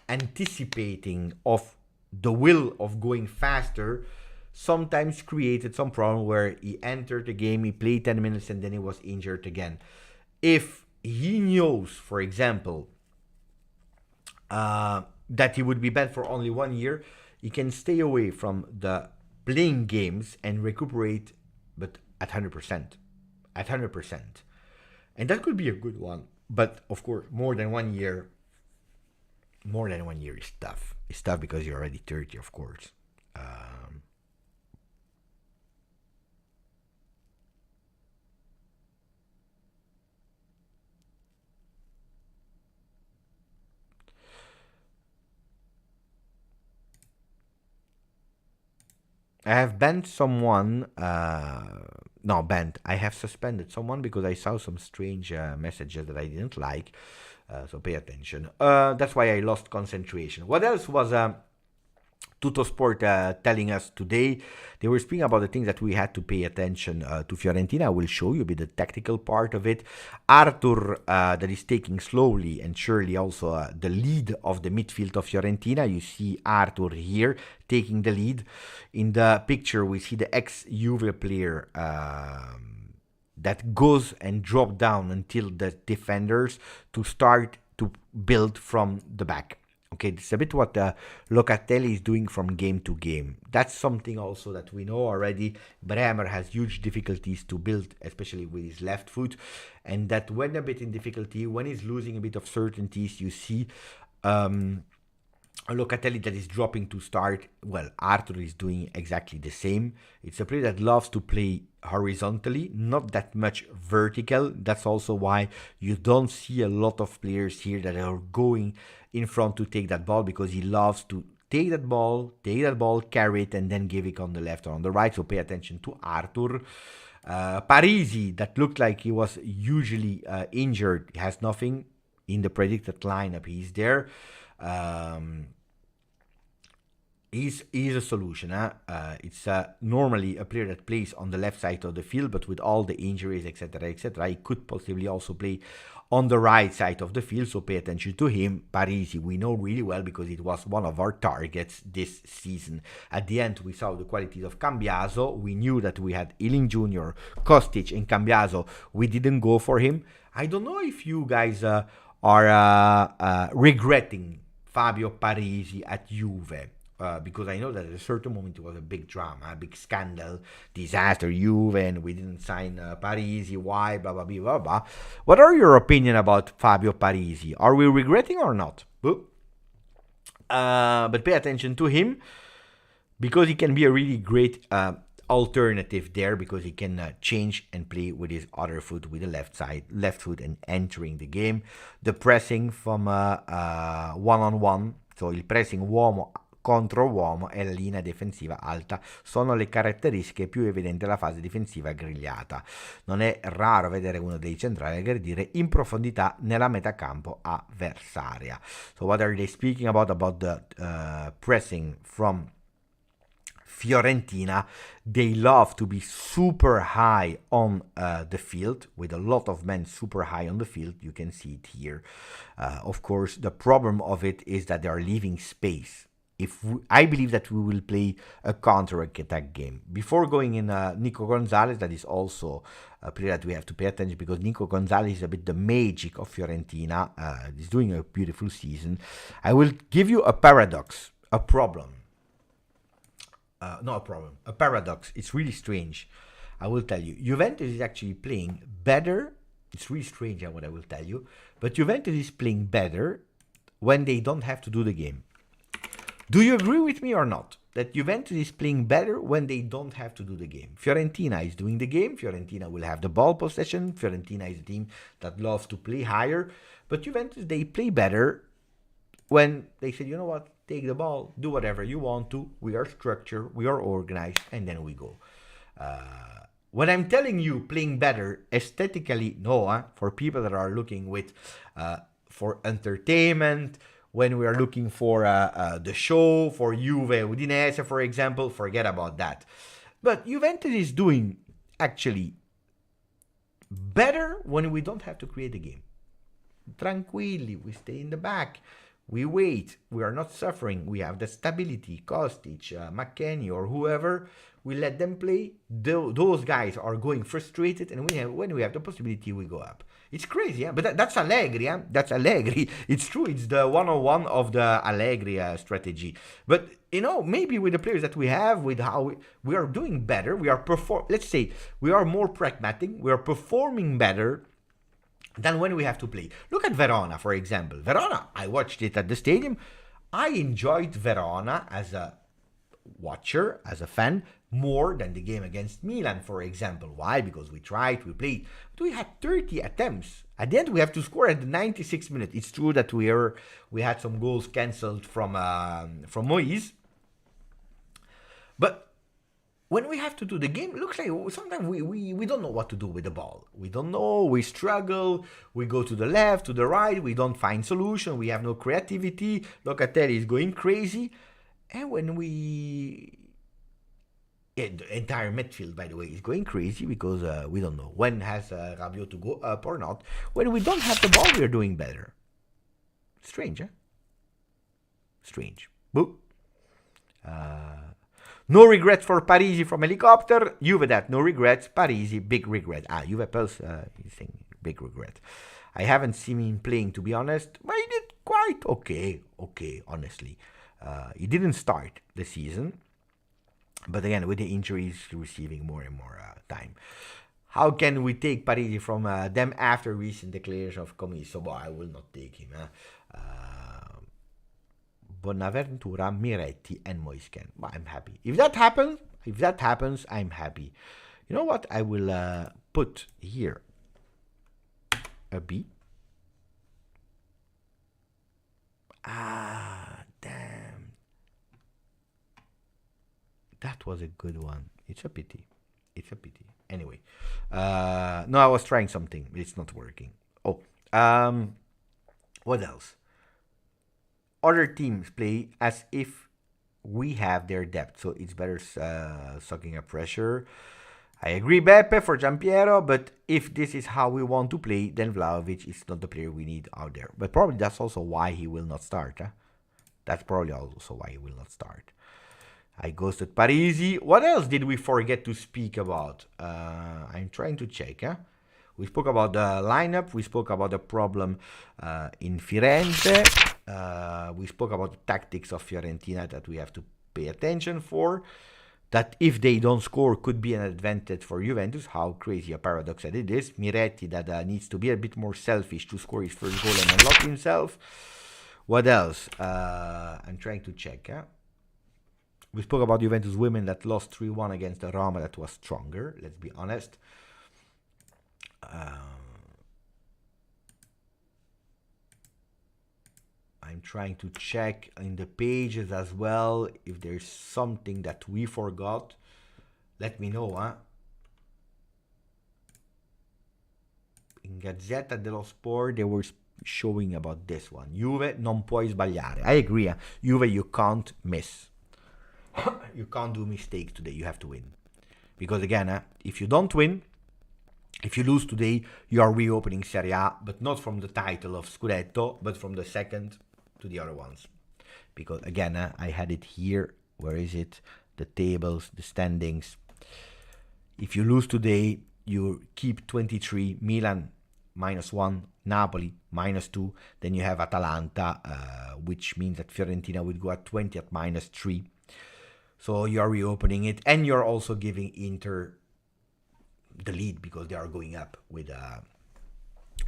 anticipating of the will of going faster sometimes created some problem where he entered the game, he played 10 minutes and then he was injured again. If he knows, for example, that he would be banned for only 1 year, he can stay away from the playing games and recuperate, but at 100%. And that could be a good one. But of course, more than 1 year is tough. It's tough because you're already 30, of course. I have banned someone. No, banned. I have suspended someone because I saw some strange messages that I didn't like. So pay attention. That's why I lost concentration. What else was Tuttosport telling us today? They were speaking about the things that we had to pay attention to Fiorentina. I will show you a bit the tactical part of it. Arthur, that is taking slowly and surely also the lead of the midfield of Fiorentina. You see Arthur here taking the lead. In the picture, we see the ex-Juve player that goes and drop down until the defenders to start to build from the back. Okay, it's a bit what Locatelli is doing from game to game. That's something also that we know already. Bremer has huge difficulties to build, especially with his left foot. And that when a bit in difficulty, when he's losing a bit of certainties, you see Locatelli that is dropping to start. Well, Arthur is doing exactly the same. It's a player that loves to play horizontally, not that much vertical. That's also why you don't see a lot of players here that are going in front to take that ball, because he loves to take that ball, carry it, and then give it on the left or on the right. So pay attention to Arthur. Parisi, that looked like he was usually injured, has nothing in the predicted lineup. He's there. He's a solution. It's normally a player that plays on the left side of the field, but with all the injuries, etc., he could possibly also play on the right side of the field. So pay attention to him. Parisi, we know really well because it was one of our targets this season. At the end, we saw the qualities of Cambiaso. We knew that we had Ealing Jr., Kostic, and Cambiaso. We didn't go for him. I don't know if you guys are regretting Fabio Parisi at Juve. Because I know that at a certain moment it was a big drama, a big scandal, disaster, Juve, and we didn't sign Parisi, why, blah, blah, blah, blah, blah. What are your opinion about Fabio Parisi? Are we regretting or not? But pay attention to him, because he can be a really great alternative there, because he can change and play with his other foot, with the left foot, and entering the game. The pressing from one-on-one, so il pressing uomo contro uomo e la linea difensiva alta sono le caratteristiche più evidenti della fase difensiva grigliata. Non è raro vedere uno dei centrali aggredire in profondità nella metacampo avversaria. So what are they speaking about? About the pressing from Fiorentina. They love to be super high on the field, with a lot of men super high on the field. You can see it here. Of course, the problem of it is that they are leaving space. I believe that we will play a counter-attack game. Before going in Nico Gonzalez, that is also a player that we have to pay attention, because Nico Gonzalez is a bit the magic of Fiorentina. He's doing a beautiful season. I will give you a paradox, a problem. Not a problem, a paradox. It's really strange. I will tell you. Juventus is actually playing better. It's really strange what I will tell you. But Juventus is playing better when they don't have to do the game. Do you agree with me or not? That Juventus is playing better when they don't have to do the game. Fiorentina is doing the game. Fiorentina will have the ball possession. Fiorentina is a team that loves to play higher. But Juventus, they play better when they say, you know what, take the ball, do whatever you want to. We are structured, we are organized, and then we go. When I'm telling you playing better, aesthetically, no. For people that are looking for entertainment, when we are looking for the show, for Juve Udinese, for example, forget about that. But Juventus is doing actually better when we don't have to create a game. Tranquilly, we stay in the back. We wait. We are not suffering. We have the stability. Kostic, McKennie, or whoever. We let them play. Those guys are going frustrated, and when we have the possibility, we go up. It's crazy, yeah? But that's Allegri, yeah? That's Allegri. It's true, it's the 101 of the Allegri strategy. But, maybe with the players that we have, with how we are doing better, let's say, we are more pragmatic, we are performing better than when we have to play. Look at Verona, for example. Verona, I watched it at the stadium. I enjoyed Verona as a watcher, as a fan, more than the game against Milan, for example. Why? Because we tried, we played, but we had 30 attempts. At the end, we have to score at the 96th minute. It's true that we had some goals cancelled from Moise, but when we have to do the game, it looks like sometimes we don't know what to do with the ball. We don't know, we struggle, we go to the left, to the right, we don't find solution, we have no creativity. Locatelli is going crazy. And when the entire midfield, by the way, is going crazy, because we don't know when has Rabiot to go up or not. When we don't have the ball, we are doing better. Strange, huh? Strange. Boo. No regret for Parisi from helicopter. Juve that, no regrets. Parisi, big regret. Juve Pulse is saying big regret. I haven't seen him playing, to be honest, but he did quite okay, honestly. He didn't start the season, but again, with the injuries, receiving more and more time. How can we take Parisi from them after recent declaration of Commisso? Well, I will not take him. Bonaventura, Miretti, and Moisken. But I'm happy. If that happens, I'm happy. You know what? I will put here a B. Damn. That was a good one. It's a pity. Anyway. No, I was trying something, but it's not working. What else? Other teams play as if we have their depth, so it's better sucking up pressure. I agree, Beppe, for Giampiero, but if this is how we want to play, then Vlahovic is not the player we need out there. But probably that's also why he will not start. That's probably also why he will not start. I ghosted Parisi. What else did we forget to speak about? I'm trying to check. We spoke about the lineup. We spoke about the problem in Firenze. We spoke about the tactics of Fiorentina that we have to pay attention for. That if they don't score could be an advantage for Juventus. How crazy a paradox that it is. Miretti that needs to be a bit more selfish to score his first goal and unlock himself. What else? I'm trying to check. We spoke about Juventus women that lost 3-1 against the Roma that was stronger, let's be honest. I'm trying to check in the pages as well if there's something that we forgot. Let me know, In Gazzetta dello Sport they were showing about this one. Juve non puoi sbagliare. I agree, Juve you can't miss. You can't do mistakes today. You have to win. Because again, if you don't win, if you lose today, you are reopening Serie A, but not from the title of Scudetto, but from the second to the other ones. Because again, I had it here. Where is it? The tables, the standings. If you lose today, you keep 23, Milan -1, Napoli -2, then you have Atalanta, which means that Fiorentina would go at 20 at -3. So you're reopening it, and you're also giving Inter the lead because they are going up with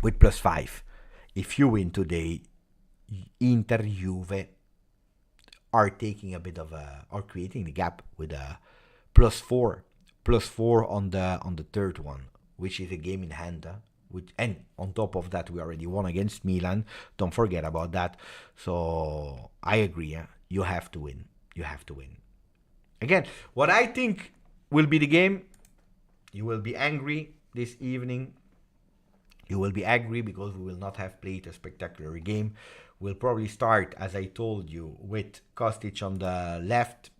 +5. If you win today, Inter, Juve are taking a bit of are creating the gap with a +4 on the third one, which is a game in hand. And on top of that, we already won against Milan. Don't forget about that. So I agree. You have to win. You have to win. Again, what I think will be the game, you will be angry this evening. You will be angry because we will not have played a spectacular game. We'll probably start, as I told you, with Kostic on the left.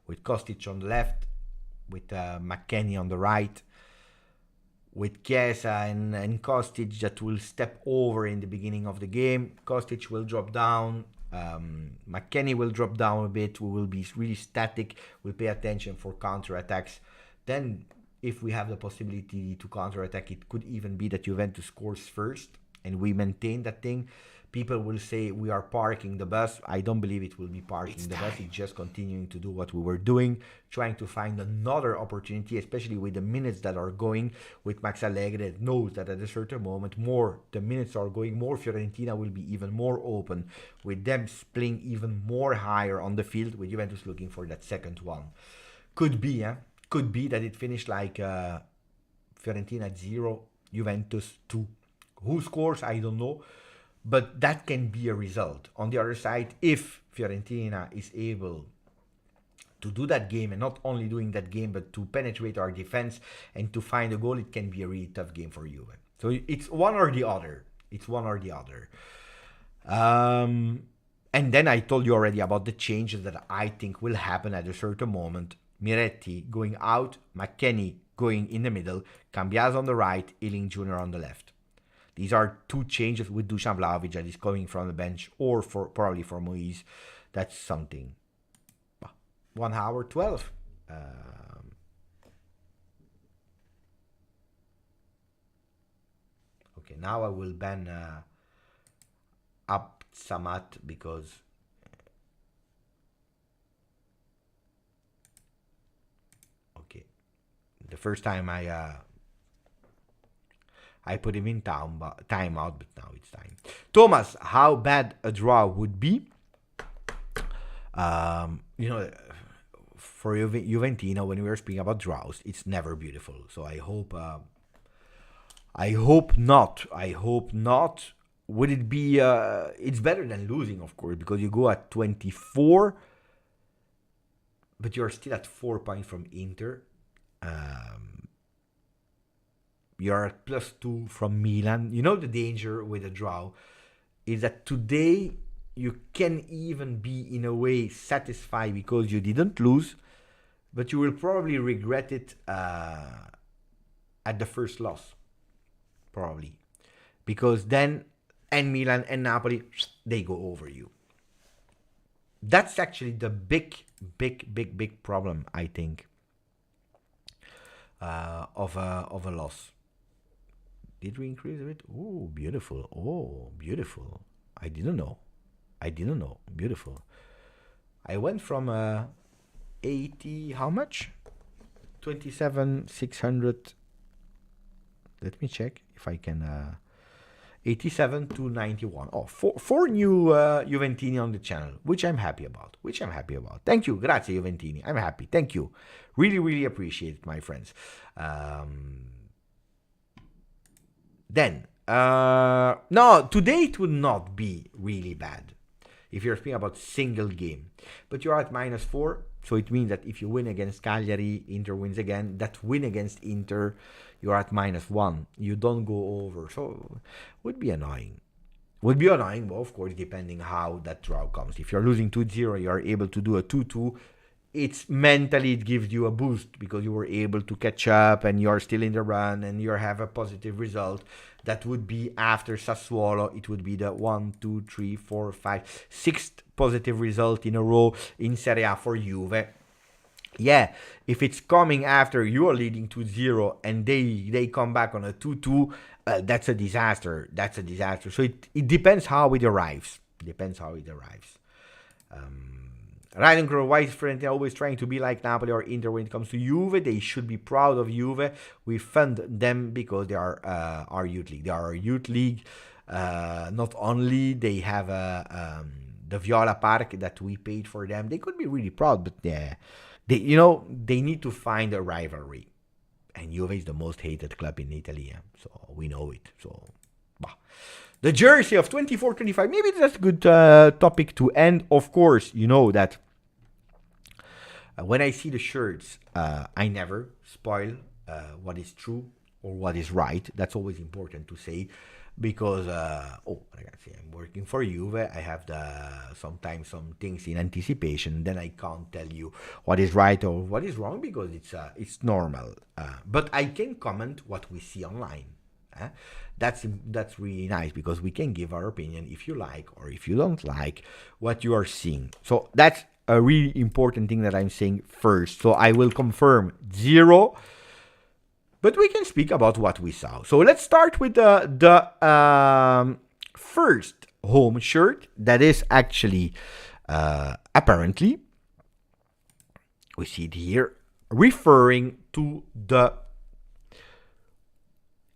With Kostic on the left, with McKennie on the right, with Chiesa and Kostic that will step over in the beginning of the game. Kostic will drop down. McKennie will drop down a bit. We will be really static. We'll pay attention for counter-attacks. Then, if we have the possibility to counter-attack, it could even be that Juventus scores first and we maintain that thing. People will say we are parking the bus. I don't believe it will be parking the bus. It's just continuing to do what we were doing, trying to find another opportunity, especially with the minutes that are going, with Max Allegri that knows that at a certain moment, more the minutes are going, more Fiorentina will be even more open, with them playing even more higher on the field, with Juventus looking for that second one. Could be that it finished like Fiorentina 0, Juventus 2. Who scores? I don't know. But that can be a result. On the other side, if Fiorentina is able to do that game, and not only doing that game, but to penetrate our defense and to find a goal, it can be a really tough game for Juve. So it's one or the other. And then I told you already about the changes that I think will happen at a certain moment. Miretti going out, McKennie going in the middle, Cambiaso on the right, Ealing Jr. on the left. These are two changes with Dusan Vlahovic that is coming from the bench, or probably for Moise. That's something. 1 hour 12. Okay, now I will ban up Samat because the first time I put him in timeout, but now it's time. Thomas, how bad a draw would be? For Juventina, when we were speaking about draws, it's never beautiful. So I hope not. Would it be? It's better than losing, of course, because you go at 24, but you're still at 4 points from Inter. You're at +2 from Milan. You know the danger with a draw is that today you can even be in a way satisfied because you didn't lose, but you will probably regret it at the first loss, probably, because then and Milan and Napoli, they go over you. That's actually the big problem, I think, of a loss. Did we increase it? Oh, beautiful. Oh, beautiful. I didn't know. I didn't know. Beautiful. I went from 80, how much? 27,600. Let me check if I can. 87 to 91. Oh, four new Juventini on the channel, which I'm happy about. Thank you. Grazie, Juventini. I'm happy. Thank you. Really appreciate it, my friends. Then, no, today it would not be really bad if you're speaking about single game. But you're at -4, so it means that if you win against Cagliari, Inter wins again. That win against Inter, you're at -1. You don't go over, so would be annoying. Would be annoying, but of course, depending how that draw comes. If you're losing 2-0, you're able to do a 2-2. It's mentally, it gives you a boost because you were able to catch up and you're still in the run and you have a positive result. That would be after Sassuolo. It would be the 1, 2, 3, 4, 5, sixth positive result in a row in Serie A for Juve. Yeah, if it's coming after you are leading 2-0 and they come back on a 2-2, that's a disaster. So it depends how it arrives. Ryan, why is Fiorentina always trying to be like Napoli or Inter when it comes to Juve? They should be proud of Juve. We fund them because they are our youth league. They are our youth league. Not only they have the Viola Park that we paid for them. They could be really proud, but yeah, they need to find a rivalry. And Juve is the most hated club in Italy, so we know it. So, the jersey of 24-25. Maybe that's a good topic to end. Of course, you know that when I see the shirts, I never spoil what is true or what is right. That's always important to say because, I'm working for Juve. I have sometimes some things in anticipation. Then I can't tell you what is right or what is wrong because it's normal. But I can comment what we see online. That's really nice because we can give our opinion if you like or if you don't like what you are seeing. So that's a really important thing that I'm saying first. So I will confirm 0, but we can speak about what we saw. So let's start with the first home shirt that is actually apparently, we see it here, referring to the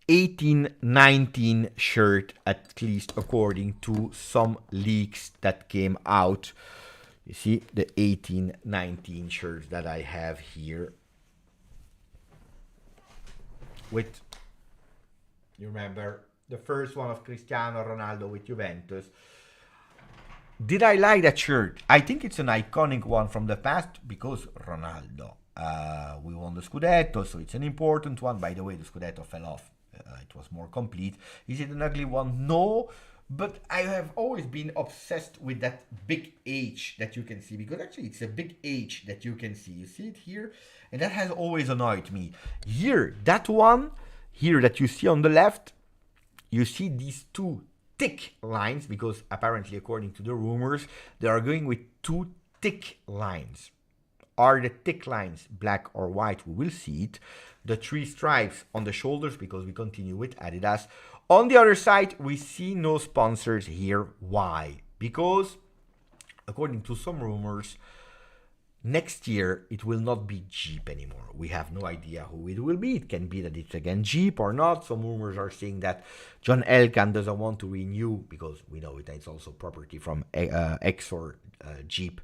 18-19 shirt, at least according to some leaks that came out. You see the 18-19 shirts that I have here with, you remember, the first one of Cristiano Ronaldo with Juventus. Did I like that shirt? I think it's an iconic one from the past because Ronaldo. We won the Scudetto, so it's an important one. By the way, the Scudetto fell off. It was more complete. Is it an ugly one? No, but I have always been obsessed with that big H that you can see, because actually it's a big H that you can see. You see it here? And that has always annoyed me. Here, that one, here that you see on the left, you see these two thick lines, because apparently, according to the rumors, they are going with two thick lines. Are the thick lines black or white? We will see it. The 3 stripes on the shoulders, because we continue with Adidas. On the other side, we see no sponsors here. Why? Because, according to some rumors, next year it will not be Jeep anymore. We have no idea who it will be. It can be that it's again Jeep or not. Some rumors are saying that John Elkann doesn't want to renew, because we know it's also property from Exor Jeep.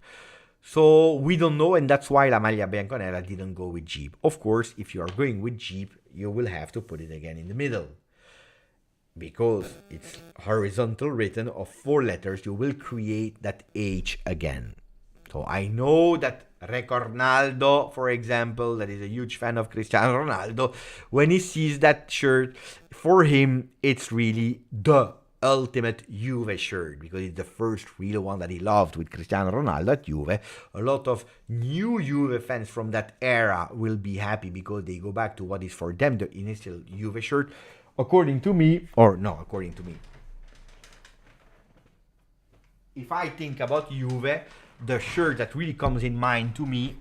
So we don't know, and that's why La Maglia Bianconera didn't go with Jeep. Of course, if you are going with Jeep, you will have to put it again in the middle, because it's horizontal written of 4 letters. You will create that H again. So I know that Recornaldo, for example, that is a huge fan of Cristiano Ronaldo, when he sees that shirt, for him, it's really the ultimate Juve shirt because it's the first real one that he loved with Cristiano Ronaldo at Juve. A lot of new Juve fans from that era will be happy because they go back to what is for them the initial Juve shirt. According to me, or no, according to me, if I think about Juve, the shirt that really comes in mind to me,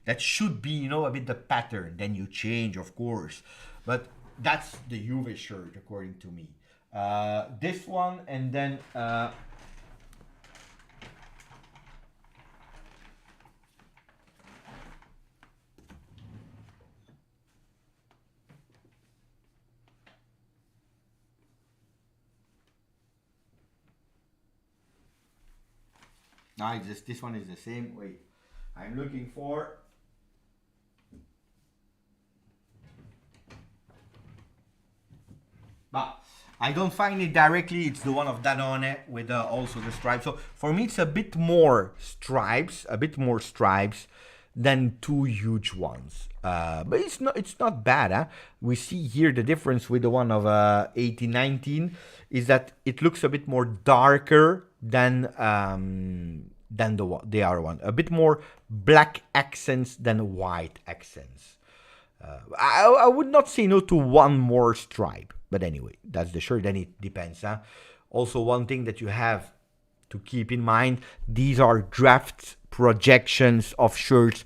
that should be, a bit the pattern. Then you change, of course. But that's the Juve shirt, according to me. This one, and then this one is the same. Wait, I'm looking for. But I don't find it directly. It's the one of Danone with also the stripes. So for me, it's a bit more stripes, than two huge ones. But it's not bad. Huh? We see here the difference with the one of 1819 is that it looks a bit more darker than the other one. A bit more black accents than white accents. I would not say no to one more stripe. But anyway, that's the shirt. Then it depends. Huh? Also, one thing that you have to keep in mind, these are drafts, projections of shirts.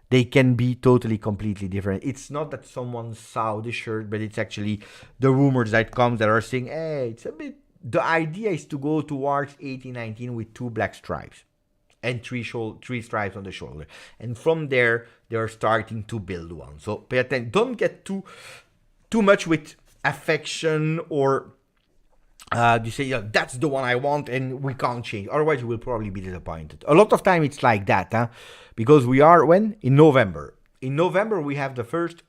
They can be totally, completely different. It's not that someone saw the shirt, but it's actually the rumors that come that are saying, hey, it's a bit... The idea is to go towards 1819 with two black stripes and three stripes on the shoulder. And from there, they're starting to build one. So pay attention. Don't get too much with affection or you say, yeah, that's the one I want and we can't change. Otherwise, you will probably be disappointed. A lot of time it's like that, huh? Because we are when? In November. In November, we have the first...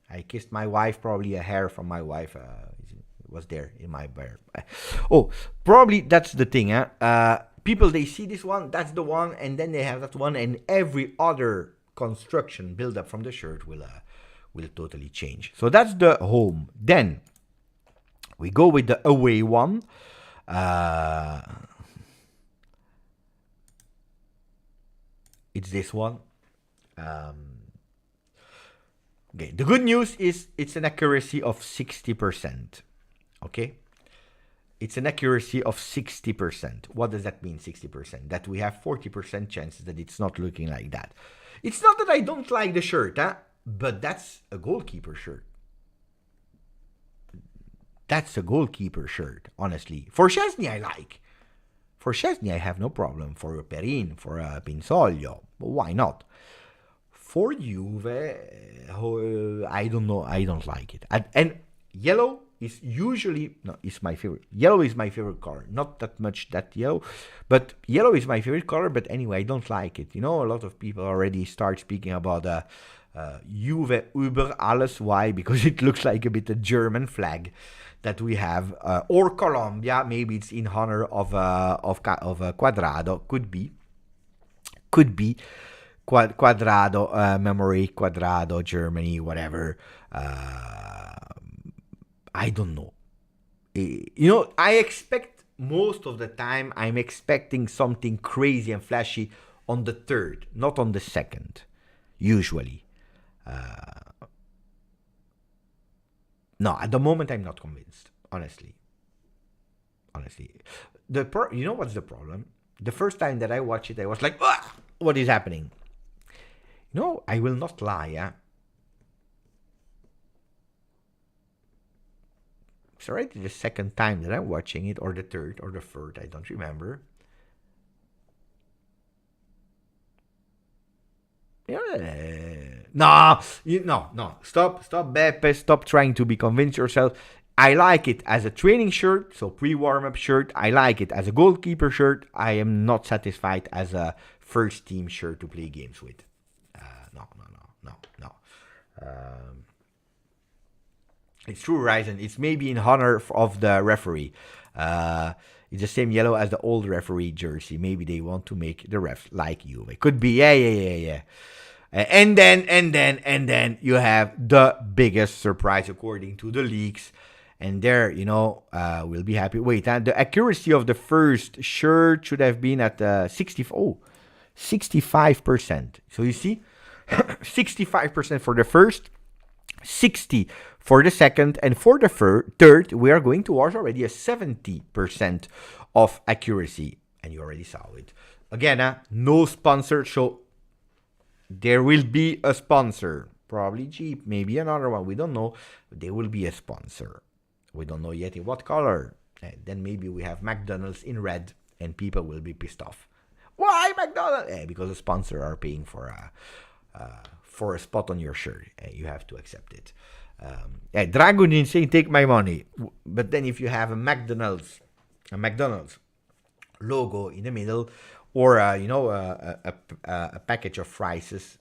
I kissed my wife, probably a hair from my wife was there in my bear. Oh, probably that's the thing, huh? People, they see this one, that's the one, and then they have that one, and every other construction build up from the shirt will totally change. So that's the home. Then we go with the away one. It's this one. Okay. The good news is it's an accuracy of 60%. Okay. It's an accuracy of 60%. What does that mean, 60%? That we have 40% chances that it's not looking like that. It's not that I don't like the shirt, huh? But that's a goalkeeper shirt. That's a goalkeeper shirt, honestly. For Szczesny, I like. For Szczesny, I have no problem. For Perin, for Pinsoglio, why not? For Juve, I don't know. I don't like it. And yellow is usually... No, it's my favorite. Yellow is my favorite color. Not that much that yellow. But yellow is my favorite color. But anyway, I don't like it. A lot of people already start speaking about... Juve über alles. Why? Because it looks like a bit a German flag that we have, or Colombia. Maybe it's in honor of Quadrado. Could be Quadrado memory. Quadrado, Germany, whatever. I don't know. I expect most of the time. I'm expecting something crazy and flashy on the third, not on the second. Usually. No, at the moment I'm not convinced. Honestly, what's the problem? The first time that I watched it, I was like, "What is happening?" I will not lie. It's already the second time that I'm watching it, or the third, or the fourth. I don't remember. No. Stop, Beppe. Stop trying to be convinced yourself. I like it as a training shirt, so pre-warm-up shirt. I like it as a goalkeeper shirt. I am not satisfied as a first team shirt to play games with. No. It's true, Ryzen. It's maybe in honor of the referee. It's the same yellow as the old referee jersey. Maybe they want to make the ref like you. It could be. Yeah. And then you have the biggest surprise according to the leaks. And there, we'll be happy. Wait, the accuracy of the first shirt should have been at 65%. So you see, 65% for the first, 60 for the second, and for the third, we are going towards already a 70% of accuracy. And you already saw it. Again, no sponsor, so there will be a sponsor. Probably cheap, maybe another one, we don't know. There will be a sponsor. We don't know yet in what color. Then maybe we have McDonald's in red, and people will be pissed off. Why McDonald's? Because the sponsor are paying for a spot on your shirt. You have to accept it. Dragon is saying, take my money. But then if you have a McDonald's logo in the middle, or a package of fries,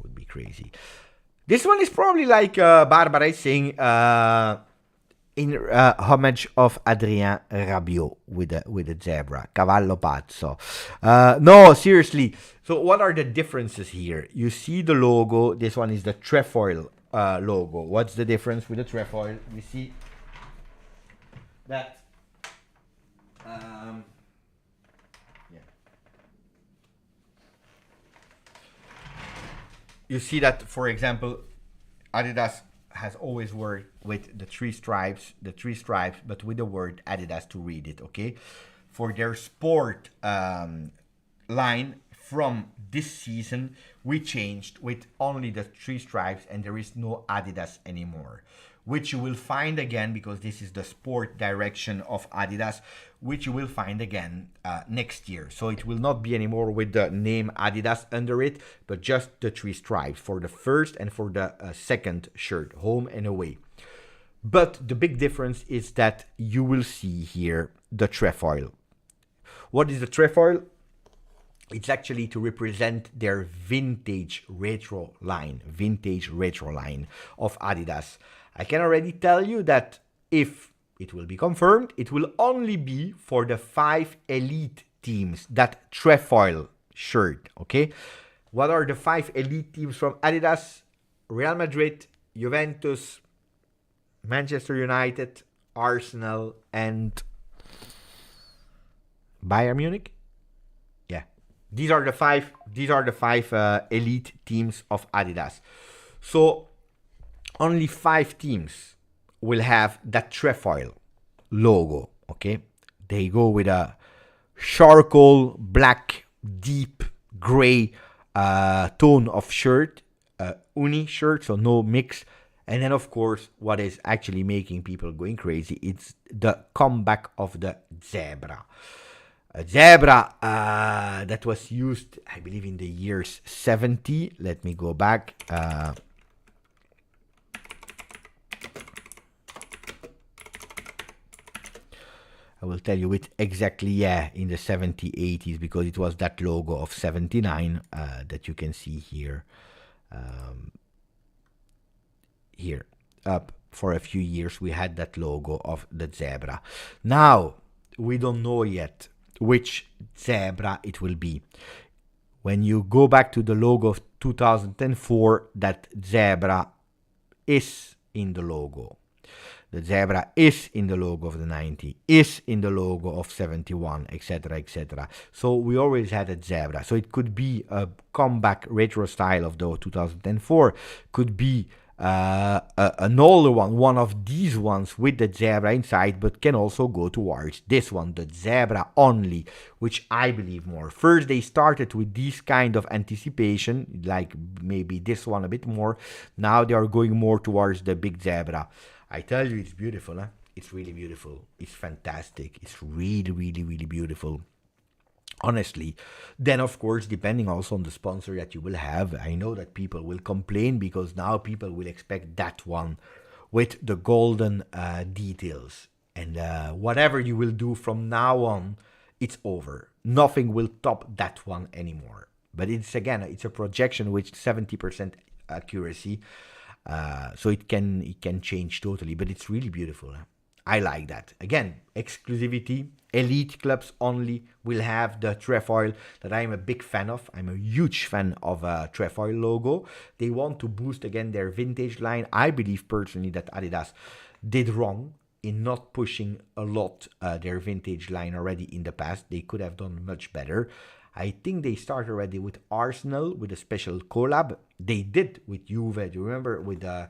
would be crazy. This one is probably like Barbara is saying, in homage of Adrien Rabiot with a zebra, cavallo pazzo. No, seriously. So what are the differences here? You see the logo. This one is the trefoil logo. What's the difference with the trefoil? We see that. You see that, for example, Adidas has always worked with the three stripes, but with the word Adidas to read it, okay? For their sport line from this season, we changed with only the three stripes, and there is no Adidas anymore, which you will find again, because this is the sport direction of Adidas, which you will find again next year. So it will not be anymore with the name Adidas under it, but just the three stripes for the first and for the second shirt, home and away. But the big difference is that you will see here the trefoil. What is the trefoil? It's actually to represent their vintage retro line of Adidas. I can already tell you that if it will be confirmed, it will only be for the 5 elite teams, that trefoil shirt, okay? What are the 5 elite teams from Adidas? Real Madrid, Juventus, Manchester United, Arsenal, and Bayern Munich? Yeah. These are the five elite teams of Adidas. So only 5 teams will have that trefoil logo, okay? They go with a charcoal black, deep gray tone of shirt, uni shirt, so no mix. And then, of course, what is actually making people going crazy, it's the comeback of the zebra. A zebra that was used, I believe, in the years 70. Let me go back. I will tell you it exactly, in the 70s, 80s, because it was that logo of 79 that you can see here. Here, up for a few years, we had that logo of the zebra. Now, we don't know yet which zebra it will be. When you go back to the logo of 2004, that zebra is in the logo. The zebra is in the logo of the 90, is in the logo of 71, etc., etc. So we always had a zebra. So it could be a comeback retro style of the 2004, could be an older one of these ones with the zebra inside, but can also go towards this one, the zebra only, which I believe more. First, they started with this kind of anticipation, like maybe this one a bit more. Now they are going more towards the big zebra. I tell you, it's beautiful, huh? It's really beautiful. It's fantastic. It's really, really, really beautiful. Honestly. Then, of course, depending also on the sponsor that you will have, I know that people will complain because now people will expect that one with the golden details. And whatever you will do from now on, it's over. Nothing will top that one anymore. But it's a projection with 70% accuracy. So it can change totally, but it's really beautiful. Huh? I like that. Again, exclusivity. Elite clubs only will have the trefoil that I am a big fan of. I'm a huge fan of a trefoil logo. They want to boost again their vintage line. I believe personally that Adidas did wrong in not pushing a lot their vintage line already in the past. They could have done much better. I think they started already with Arsenal with a special collab. They did with Juve. Do you remember with the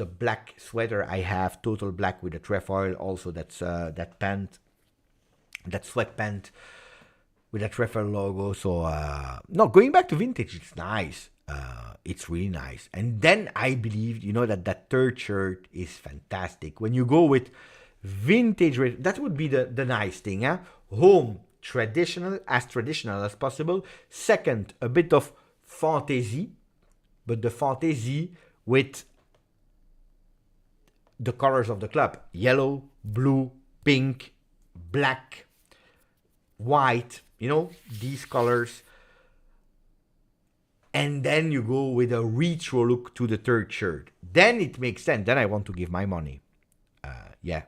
black sweater I have, total black with a trefoil? Also, that's that pant, that sweatpant with a trefoil logo. So no, going back to vintage, it's nice. It's really nice. And then I believe, that third shirt is fantastic. When you go with vintage, that would be the nice thing. Home, traditional as possible. Second, a bit of fantasy, but the fantasy with the colors of the club. Yellow, blue, pink, black, white, these colors. And then you go with a retro look to the third shirt. Then it makes sense. Then I want to give my money. Yeah.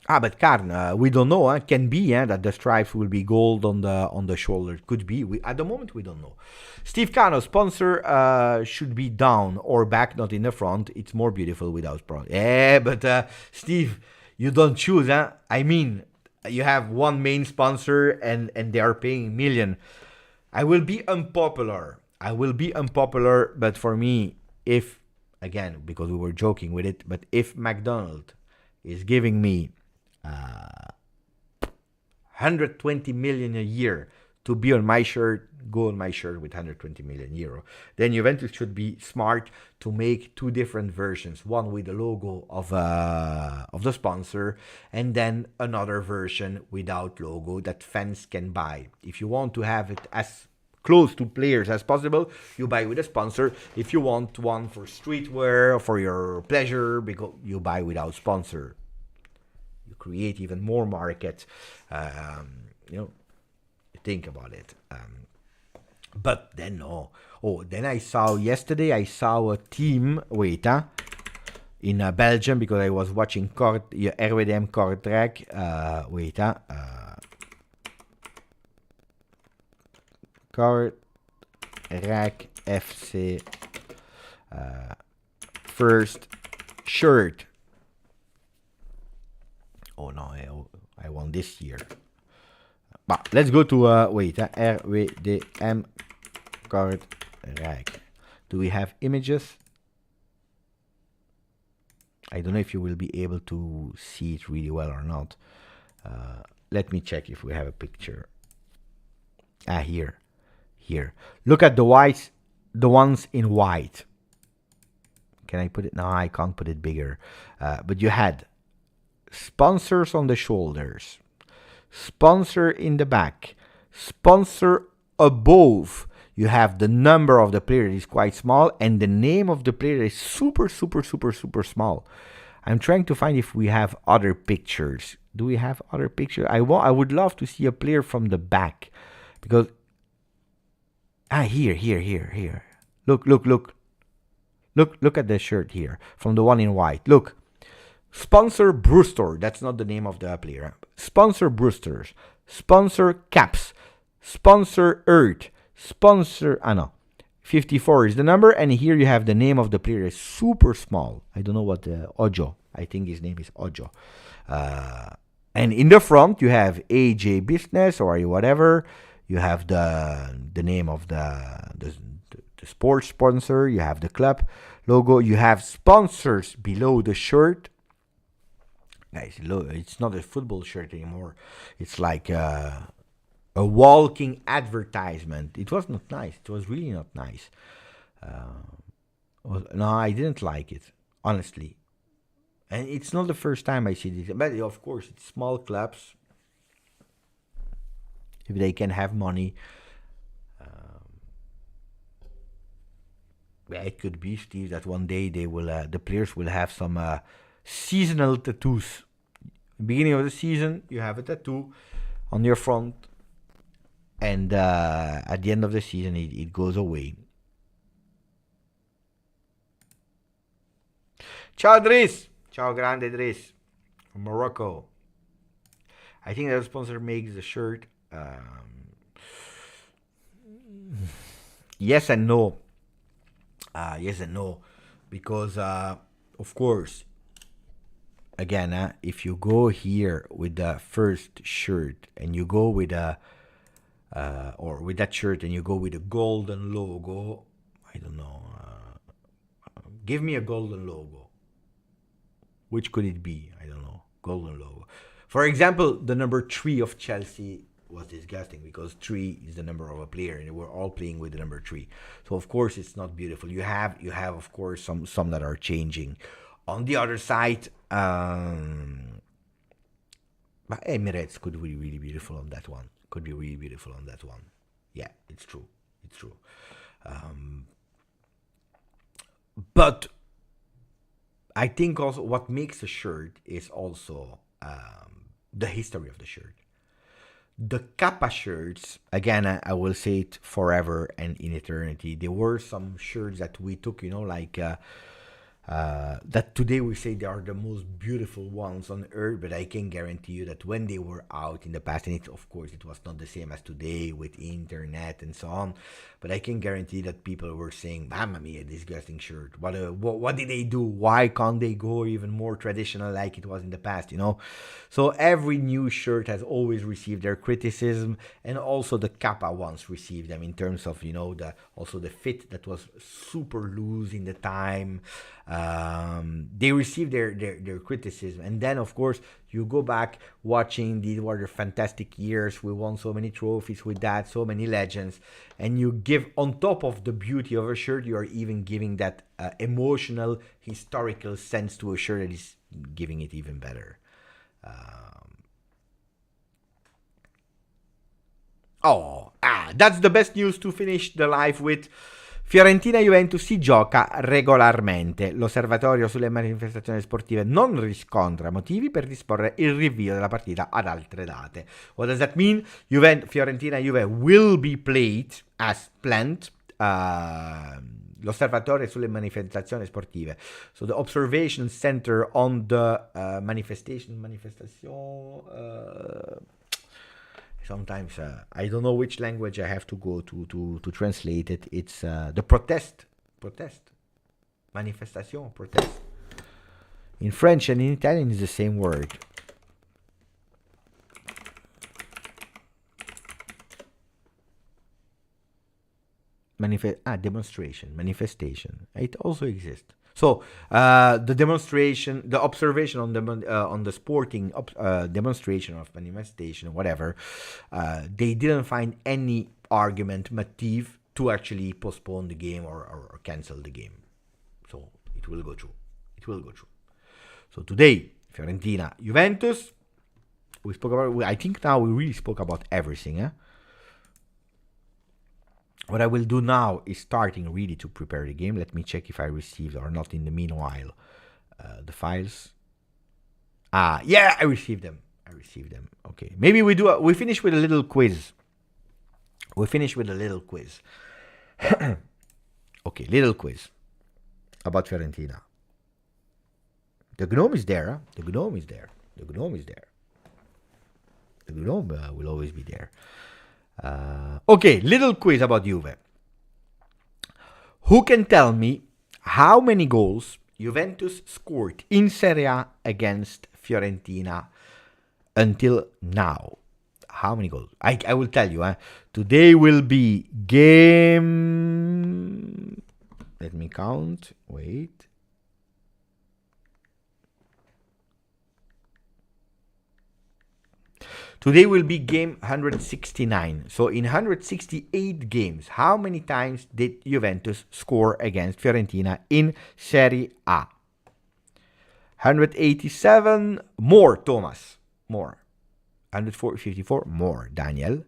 But Karn, we don't know. Can be that the stripes will be gold on the shoulder. Could be. At the moment, we don't know. Steve Cano, sponsor should be down or back, not in the front. It's more beautiful without front. Yeah, but Steve, you don't choose. I mean, you have one main sponsor and they are paying million. I will be unpopular. But for me, if, again, because we were joking with it, but if McDonald's is giving me 120 million a year to be on my shirt, go on my shirt with 120 million euro. Then Juventus should be smart to make two different versions, one with the logo of the sponsor and then another version without logo that fans can buy. If you want to have it as close to players as possible, you buy with a sponsor. If you want one for streetwear or for your pleasure, because you buy without sponsor. You create even more market. Think about it. But then no. Then yesterday I saw a team, in Belgium, because I was watching RWDM Kortrijk. Kortrijk FC first shirt. Oh no, I won this year. But let's go to RWDM Kortrijk. Do we have images? I don't know if you will be able to see it really well or not. Let me check if we have a picture. Here. Look at the whites, the ones in white. Can I put it? No, I can't put it bigger. But you had sponsors on the shoulders, sponsor in the back, sponsor above. You have the number of the player is quite small, and the name of the player is super small. I'm trying to find if we have other pictures. Do we have other pictures? I would love to see a player from the back, because here. Look at the shirt here from the one in white. Look. Sponsor Brewster, that's not the name of the player. Sponsor Brewsters, sponsor Caps, sponsor Earth, sponsor, 54 is the number, and here you have the name of the player, is super small. I don't know what, Ojo, I think his name is Ojo. And in the front, you have AJ Business or whatever. You have the name of the sports sponsor. You have the club logo. You have sponsors below the shirt. Guys, it's not a football shirt anymore. It's like a walking advertisement. It was not nice. It was really not nice. No, I didn't like it, honestly. And it's not the first time I see this. But of course, it's small clubs. If they can have money. It could be, Steve, that one day they will, the players will have some seasonal tattoos. Beginning of the season, you have a tattoo on your front, and at the end of the season, it goes away. Ciao, Dries. Ciao, grande Dries from Morocco. I think the sponsor makes the shirt. Yes and no. Yes and no, because of course, again, if you go here with the first shirt and you go with a or with that shirt and you go with a golden logo, I don't know. Give me a golden logo. Which could it be? I don't know. Golden logo. For example, the number 3 of Chelsea was disgusting because 3 is the number of a player and we're all playing with the number 3. So of course it's not beautiful. You have of course some that are changing. On the other side, but Emirates could be really beautiful on that one. Could be really beautiful on that one. Yeah, it's true. It's true. But I think also what makes a shirt is also the history of the shirt. The Kappa shirts, again, I will say it forever and in eternity. There were some shirts that we took, like that today we say they are the most beautiful ones on earth, but I can guarantee you that when they were out in the past, and of course it was not the same as today with internet and so on, but I can guarantee that people were saying, "Mamma mia, disgusting shirt! What did they do? Why can't they go even more traditional like it was in the past?" So every new shirt has always received their criticism, and also the Kappa ones received them in terms of also the fit that was super loose in the time. They received their criticism, and then of course you go back watching, these were the fantastic years, we won so many trophies with that, so many legends, and you give, on top of the beauty of a shirt, you are even giving that emotional, historical sense to a shirt that is giving it even better. That's the best news to finish the live with. Fiorentina-Juventus si gioca regolarmente. L'osservatorio sulle manifestazioni sportive non riscontra motivi per disporre il rinvio della partita ad altre date. What does that mean? Fiorentina-Juve will be played as planned. L'osservatorio sulle manifestazioni sportive. So the observation center on the manifestation. Sometimes I don't know which language I have to go to translate it. It's the protest, manifestation, protest. In French and in Italian is the same word. Demonstration, manifestation. It also exists. So the demonstration, the observation on the sporting demonstration of manifestation, whatever, they didn't find any argument, motive to actually postpone the game or cancel the game. So it will go through. So today, Fiorentina, Juventus. We spoke about. I think now we really spoke about everything. What I will do now is starting really to prepare the game. Let me check if I received or not in the meanwhile the files. Yeah, I received them. Okay, maybe we finish with a little quiz. Okay, little quiz about Fiorentina. The gnome is there. The gnome will always be there. Okay, little quiz about Juve. Who can tell me how many goals Juventus scored in Serie A against Fiorentina until now? How many goals? I will tell you. Today will be game... Let me count. Wait. Today will be game 169. So in 168 games, how many times did Juventus score against Fiorentina in Serie A? 187, more, Thomas. More. 154, more, Daniel.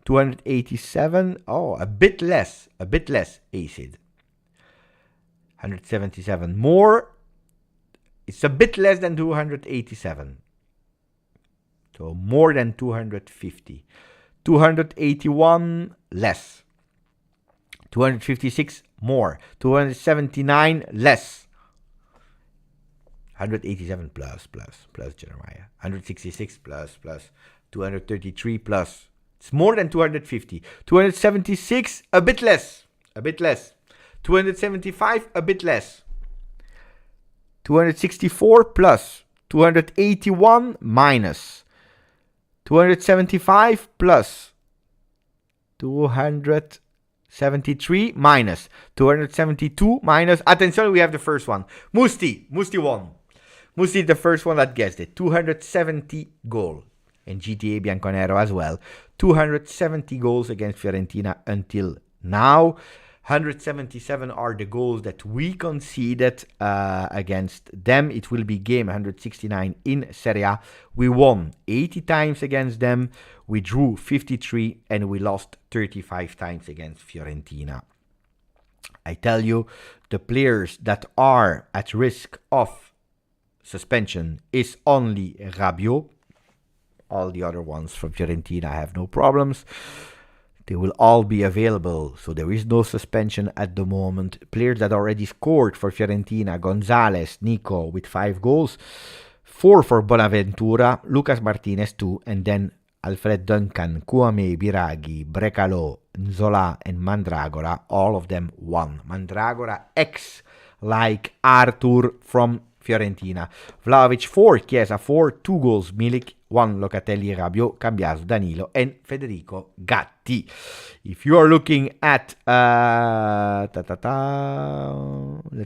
287, a bit less, Acid. 177, more. It's a bit less than 287. So more than 250. 281 less. 256 more. 279 less. 187 plus Jeremiah. 166 plus. 233 plus. It's more than 250. 276, a bit less. 275, a bit less. 264 plus. 281 minus. 275 plus. 273 minus. 272 minus. Attention, we have the first one. Musti won. Musti the first one that guessed it. 270 goal. And GTA Bianconero as well. 270 goals against Fiorentina until now. 177 are the goals that we conceded against them. It will be game 169 in Serie A. We won 80 times against them. We drew 53 and we lost 35 times against Fiorentina. I tell you, the players that are at risk of suspension is only Rabiot. All the other ones from Fiorentina have no problems. They will all be available, so there is no suspension at the moment. Players that already scored for Fiorentina: Gonzalez, Nico with 5 goals, 4 for Bonaventura, Lucas Martinez 2, and then Alfred Duncan, Kouame, Biraghi, Brecalo, Nzola, and Mandragora, all of them 1. Mandragora X, like Arthur from Fiorentina. Vlahovic 4, Chiesa 4, 2 goals, Milik 1, Locatelli, Rabiot, Cambiaso, Danilo, and Federico Gatti. If you are looking at let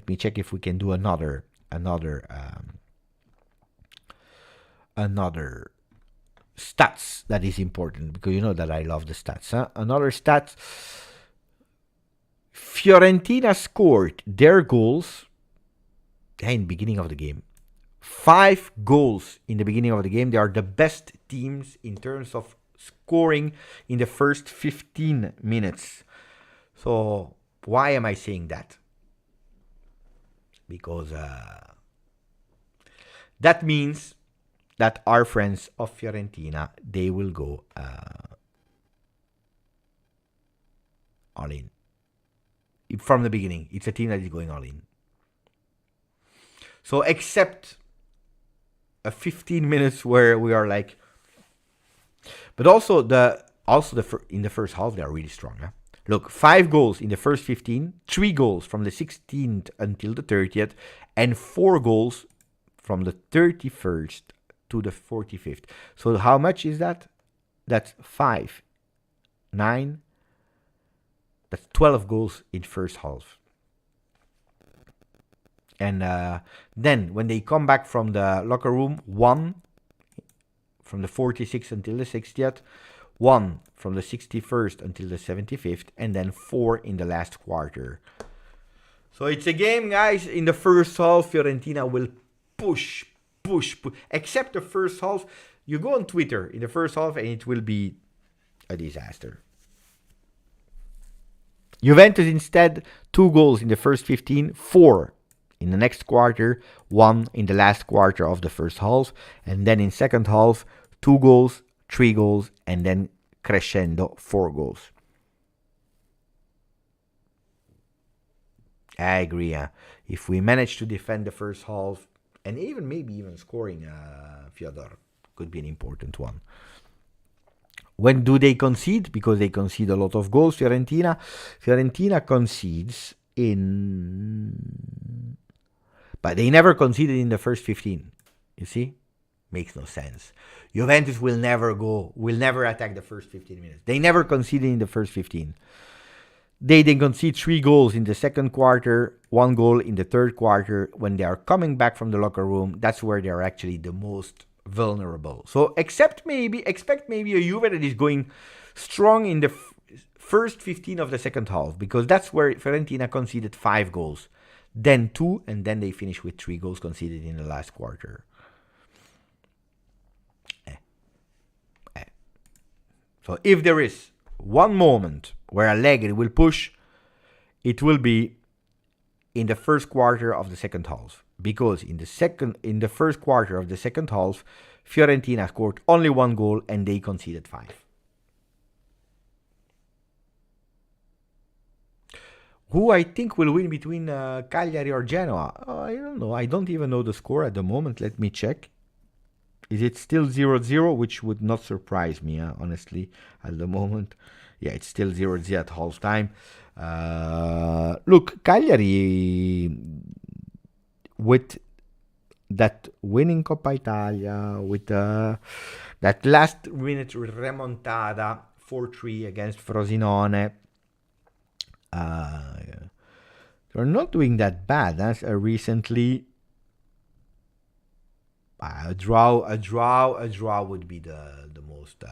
me check if we can do another stats that is important, because you know that I love the stats. Another stat: Fiorentina scored their goals in the beginning of the game. 5 goals in the beginning of the game. They are the best teams in terms of scoring in the first 15 minutes. So why am I saying that? Because that means that our friends of Fiorentina, they will go all in. From the beginning, it's a team that is going all in. So except a 15 minutes where we are like, but also in the first half they are really strong. Huh? Look, 5 goals in the first 15, 3 goals from the 16th until the 30th, and 4 goals from the 31st to the 45th. So how much is that? That's 5, 9. That's 12 goals in first half. And then when they come back from the locker room, 1 from the 46th until the 60th, 1 from the 61st until the 75th, and then 4 in the last quarter. So it's a game, guys. In the first half, Fiorentina will push. Except the first half, you go on Twitter in the first half and it will be a disaster. Juventus instead, 2 goals in the first 15, 4 in the next quarter, 1 in the last quarter of the first half, and then in second half, 2 goals, 3 goals, and then crescendo, 4 goals. I agree. If we manage to defend the first half, and maybe even scoring, Fyodor could be an important one. When do they concede? Because they concede a lot of goals. Fiorentina concedes in... But they never conceded in the first 15. You see? Makes no sense. Juventus will never attack the first 15 minutes. They never conceded in the first 15. They then concede 3 goals in the second quarter, 1 goal in the third quarter. When they are coming back from the locker room, that's where they are actually the most vulnerable. So expect maybe a Juve that is going strong in the first 15 of the second half, because that's where Fiorentina conceded 5 goals. Then 2, and then they finish with 3 goals conceded in the last quarter. So if there is one moment where Allegri will push, it will be in the first quarter of the second half, because in the first quarter of the second half, Fiorentina scored only 1 goal and they conceded 5. Who I think will win between Cagliari or Genoa? I don't know. I don't even know the score at the moment. Let me check. Is it still 0-0? Which would not surprise me, honestly, at the moment. Yeah, it's still 0-0 at halftime. Look, Cagliari, with that winning Coppa Italia, with that last-minute remontada 4-3 against Frosinone, they're not doing that bad. Recently, a draw would be the most.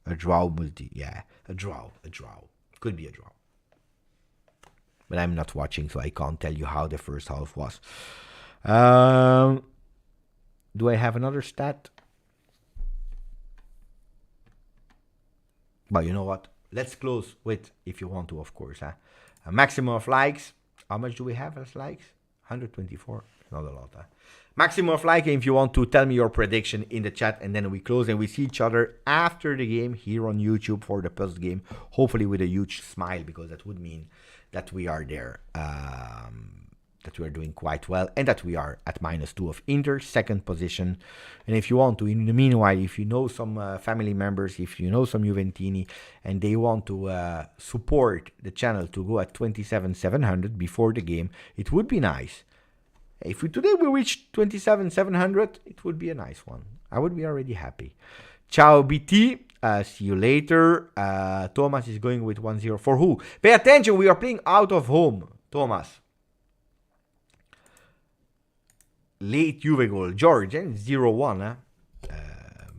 A draw would be, yeah, a draw could be a draw. But I'm not watching, so I can't tell you how the first half was. Do I have another stat? But you know what? Let's close with, if you want to, of course, a maximum of likes. How much do we have as likes? 124. Not a lot. Maximum of like if you want to tell me your prediction in the chat, and then we close and we see each other after the game here on YouTube for the post game, hopefully with a huge smile, because that would mean that we are there, that we are doing quite well, and that we are at -2 of Inter, second position. And if you want to, in the meanwhile, if you know some family members, if you know some Juventini, and they want to support the channel to go at 27,700 before the game, it would be nice. If today we reach 27,700, it would be a nice one. I would be already happy. Ciao BT. See you later. Thomas is going with 1-0. For who? Pay attention, we are playing out of home. Thomas. Late Juve goal. George, 0-1.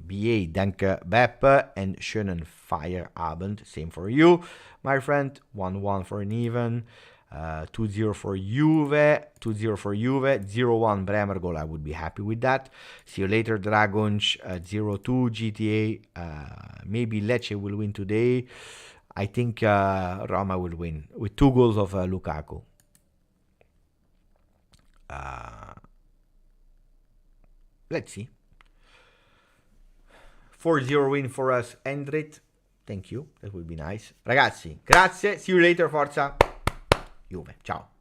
BA, danke Beppe. And schönen Feierabend. Same for you, my friend. 1-1 for an even. 2-0 for Juve, 2-0 for Juve, 0-1 Bremer goal. I would be happy with that. See you later, Dragons. 0-2 GTA. Maybe Lecce will win today. I think Roma will win with 2 goals of Lukaku. Let's see. 4-0 win for us, Endrit. Thank you. That would be nice. Ragazzi, grazie. See you later, forza Juve. Ciao.